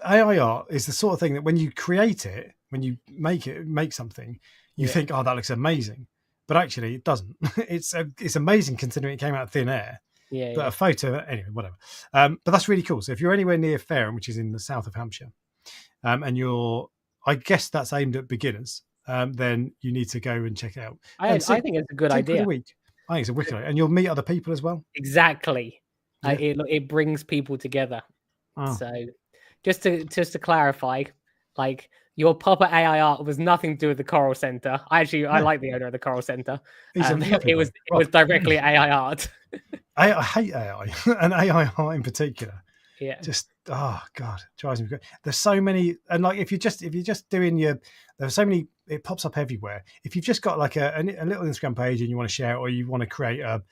AI art is the sort of thing that when you create it, when you make something, you think, oh, that looks amazing. But actually it doesn't. It's amazing considering it came out of thin air. Yeah. But a photo, anyway, whatever. But that's really cool. So if you're anywhere near Fareham, which is in the south of Hampshire, and I guess that's aimed at beginners, then you need to go and check it out. I think it's a good idea. I think it's a wicked idea. And you'll meet other people as well. Exactly. Yeah. It brings people together. So just to clarify, like, your Papa AI art was nothing to do with the Coral Centre. I like the owner of the Coral Centre. It was directly AI art. I hate AI and AI art in particular. Yeah. Just God, drives me crazy. There's so many, and like if you're just doing there's so many. It pops up everywhere. If you've just got like a little Instagram page and you want to share it, or you want to create an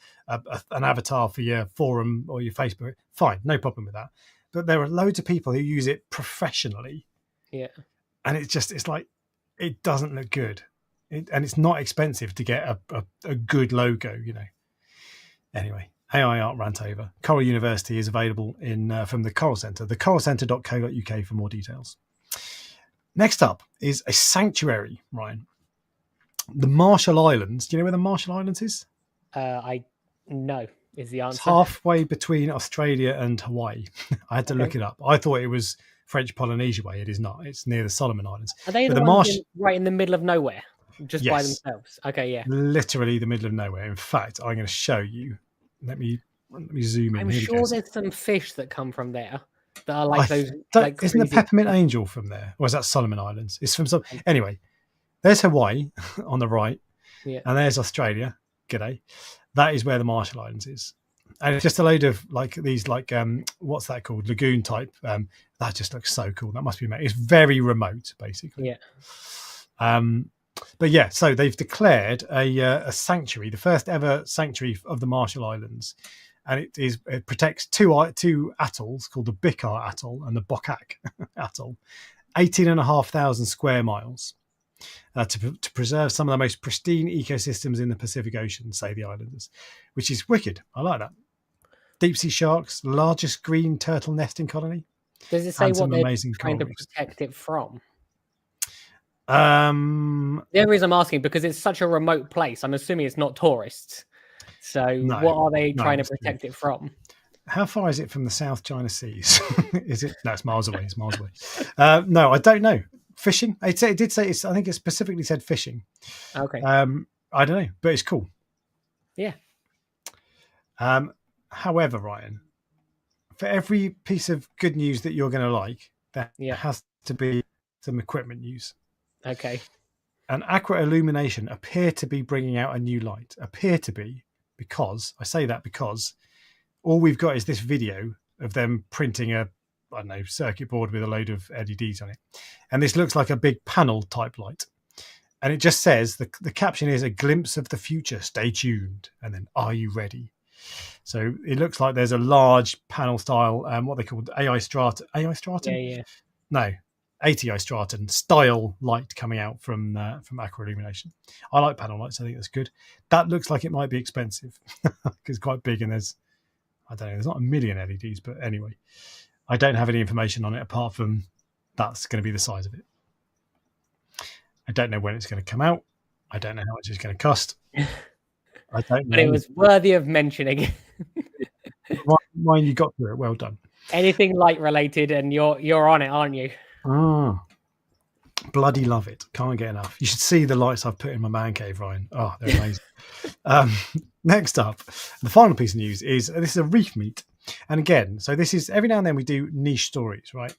avatar for your forum or your Facebook, fine, no problem with that. But there are loads of people who use it professionally. Yeah. And it's like, it doesn't look good. And it's not expensive to get a good logo, Anyway, AI art rant over. Coral University is available from the Coral Centre, thecoralcentre.co.uk for more details. Next up is a sanctuary, Ryan. The Marshall Islands. Do you know where the Marshall Islands is? I know is the answer. It's halfway between Australia and Hawaii. I had to look it up. I thought it was French Polynesia way. It is not. It's near the Solomon Islands. Are they right in the middle of nowhere, just by themselves? Okay, yeah. Literally the middle of nowhere. In fact, I'm going to show you. Let me zoom in. I'm sure there's some fish that come from there that are like those. Like, isn't the peppermint angel from there, or is that Solomon Islands? It's from some. Anyway, there's Hawaii on the right, and there's Australia. G'day. That is where the Marshall Islands is. And it's just a load of like these, like what's that called? Lagoon type. That just looks so cool. That must be amazing. It's very remote, basically. Yeah. But yeah, so they've declared a sanctuary, the first ever sanctuary of the Marshall Islands, and it protects two atolls called the Bikar Atoll and the Bokak Atoll, 18,500 square miles. To preserve some of the most pristine ecosystems in the Pacific Ocean, say the islanders, which is wicked. I like that. Deep sea sharks, largest green turtle nesting colony. Does it say what they're trying to protect it from? The only reason I'm asking, because it's such a remote place, I'm assuming it's not tourists. So what are they trying to protect it from? How far is it from the South China Seas? Is it? No, it's miles away. It's miles away. No, I don't know. Fishing. It did say. I think it specifically said fishing. Okay. I don't know, but it's cool. Yeah. However, Ryan, for every piece of good news that you're going to like, there has to be some equipment news. Okay. And Aqua Illumination appear to be bringing out a new light. Appear to be, because I say that because all we've got is this video of them printing a, I don't know, circuit board with a load of LEDs on it, and this looks like a big panel type light. And it just says the caption is "A glimpse of the future. Stay tuned." And then, "Are you ready?" So it looks like there's a large panel style, what they call AI Straton. Yeah. No, ATI Straton style light coming out from Aqua Illumination. I like panel lights. I think that's good. That looks like it might be expensive because it's quite big, and there's, I don't know, there's not a million LEDs, but anyway, I don't have any information on it apart from that's going to be the size of it. I don't know when it's going to come out. I don't know how much it's going to cost. I don't know. But it was worthy of mentioning. Mine, you got through it. Well done. Anything light related, and you're on it, aren't you? Bloody love it. Can't get enough. You should see the lights I've put in my man cave, Ryan. Oh, they're amazing. Next up, the final piece of news is this is a reef meet. And again, so this is every now and then we do niche stories, right?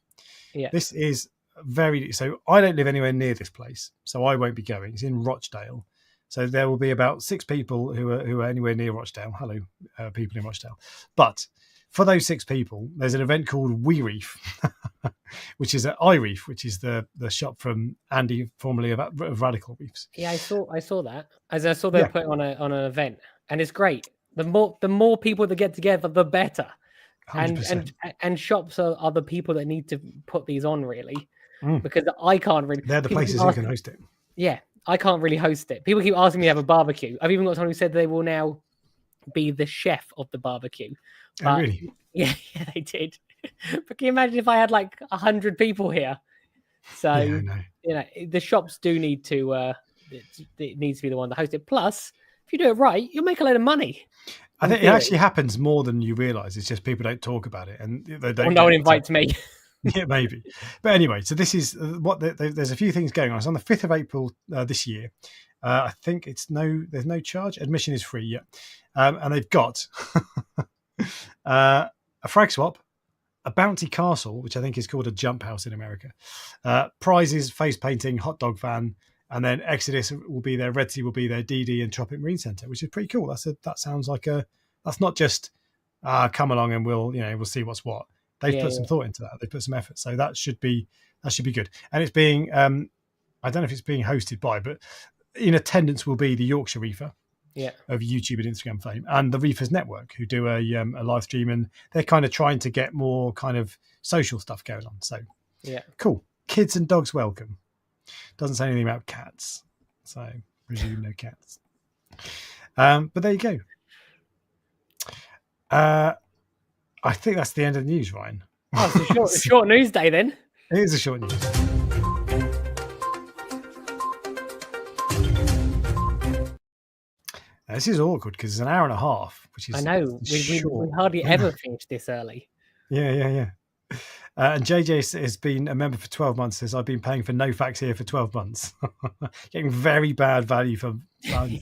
Yeah. This is so I don't live anywhere near this place, so I won't be going. It's in Rochdale. So there will be about 6 people who are anywhere near Rochdale. Hello, people in Rochdale. But for those 6 people, there's an event called We Reef, which is at iReef, which is the shop from Andy, formerly of Radical Reefs. Yeah, I saw that. As I saw they put on an event, and it's great. The more people that get together, the better. 100%. And shops are the people that need to put these on, really, because I can't really. They're the places who can host it. Yeah, I can't really host it. People keep asking me to have a barbecue. I've even got someone who said they will now be the chef of the barbecue. But, really? Yeah, they did. But can you imagine if I had like 100 people here? So you know, the shops do need to. It needs to be the one to host it. Plus, if you do it right, you'll make a load of money. I think it actually happens more than you realise. It's just people don't talk about it, and they don't. Well, no one invites me. Yeah, maybe. But anyway, so this is what there's a few things going on. It's on the 5th of April this year. I think there's no charge. Admission is free. Yeah, and they've got a frag swap, a bouncy castle, which I think is called a jump house in America, prizes, face painting, hot dog fan, and then Exodus will be there, Red Sea will be there, DD and Tropic Marine Centre, which is pretty cool. That sounds like that's not just come along and we'll see what's what. They've put some thought into that. They put some effort, so that should be good. And it's being I don't know if it's being hosted by, but in attendance will be the Yorkshire Reefer, of YouTube and Instagram fame, and the Reefers Network, who do a live stream, and they're kind of trying to get more kind of social stuff going on. So cool. Kids and dogs welcome. Doesn't say anything about cats, so presume no cats. But there you go. I think that's the end of the news, Ryan. Oh, it's a short news day then. It is a short news. Now, this is awkward because it's an hour and a half, which is I know we hardly ever finish this early. Yeah. And JJ has been a member for 12 months. Says I've been paying for no facts here for 12 months, getting very bad value for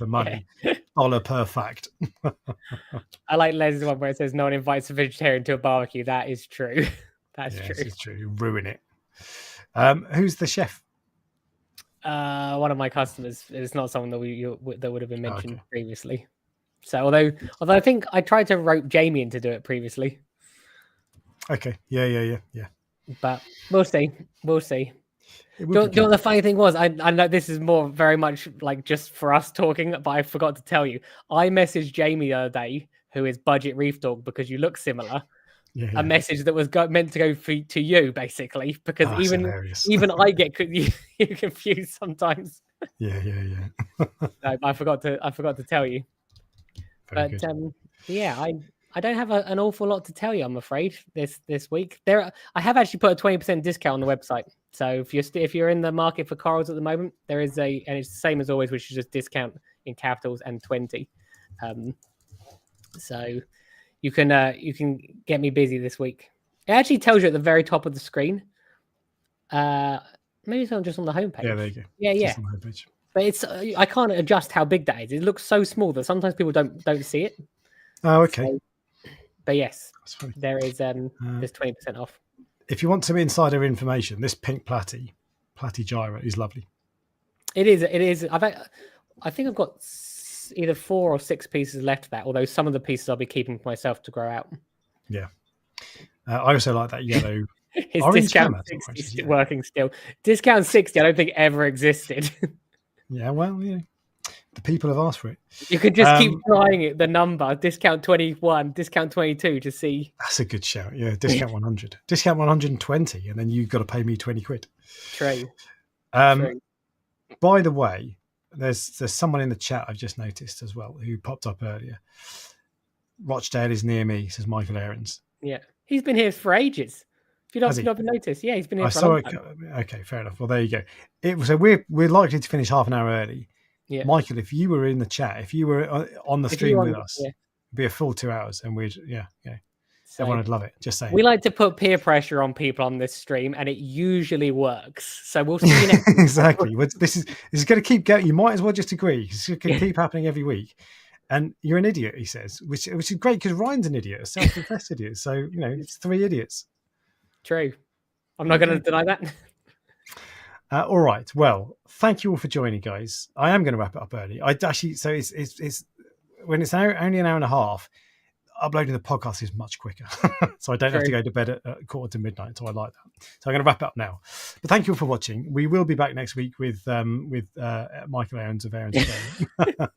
money. Dollar per fact. I like Les's one where it says no one invites a vegetarian to a barbecue. That is true. That's true. It's true. You ruin it. Who's the chef? One of my customers. It's not someone that would have been mentioned previously. So although I think I tried to rope Jamie into do it previously. Okay. Yeah. But we'll see. Do you know what the funny thing was? I know this is more very much like just for us talking, but I forgot to tell you. I messaged Jamie the other day, who is Budget Reef Dork, because you look similar. A message that was meant to go to you, basically, because even I get you confused sometimes. Yeah. No, I forgot to tell you. Very good. I don't have an awful lot to tell you, I'm afraid, this week. I have actually put a 20% discount on the website. So if you're in the market for corals at the moment, there is and it's the same as always, which is just discount in capitals and 20. So you can get me busy this week. It actually tells you at the very top of the screen. Maybe it's just on the homepage. Yeah, there you go. Yeah. Just on the homepage. But it's I can't adjust how big that is. It looks so small that sometimes people don't see it. Oh, okay. So, but yes, there is there's 20% off. If you want some insider information, this pink platy gyro is lovely. It is. I think I've got either 4 or 6 pieces left of that. Although some of the pieces I'll be keeping for myself to grow out. Yeah, I also like that yellow. His discount 60 working still. Discount 60, I don't think ever existed. Yeah, well, the people have asked for it. You could just keep trying it. The number discount 21, discount 22 to see. That's a good shout. Yeah, discount 100, discount 120, and then you've got to pay me 20 quid. True. True. By the way, there's someone in the chat I've just noticed as well who popped up earlier. Rochdale is near me, says Michael Aarons. Yeah, he's been here for ages. If you've not noticed, yeah, he's been here for a long time. Okay, fair enough. Well, there you go. So we're likely to finish half an hour early. Yeah. Michael, if you were in the chat, if you were on the stream with us, it'd be a full 2 hours, and we'd so everyone would love it. Just saying. We like to put peer pressure on people on this stream, and it usually works. So we'll see you next week. Exactly. This is going to keep going. You might as well just agree. It's going to keep happening every week. And you're an idiot, he says, which is great because Ryan's an idiot, a self-confessed idiot. So it's 3 idiots. True. I'm not going to deny that. All right. Well, thank you all for joining, guys. I am going to wrap it up early. So it's when it's only an hour and a half. Uploading the podcast is much quicker, so I don't have to go to bed at 1:45. So I like that. So I'm going to wrap it up now. But thank you all for watching. We will be back next week with Michael Aarons of Aarons Game.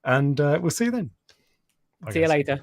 And we'll see you then. See you later.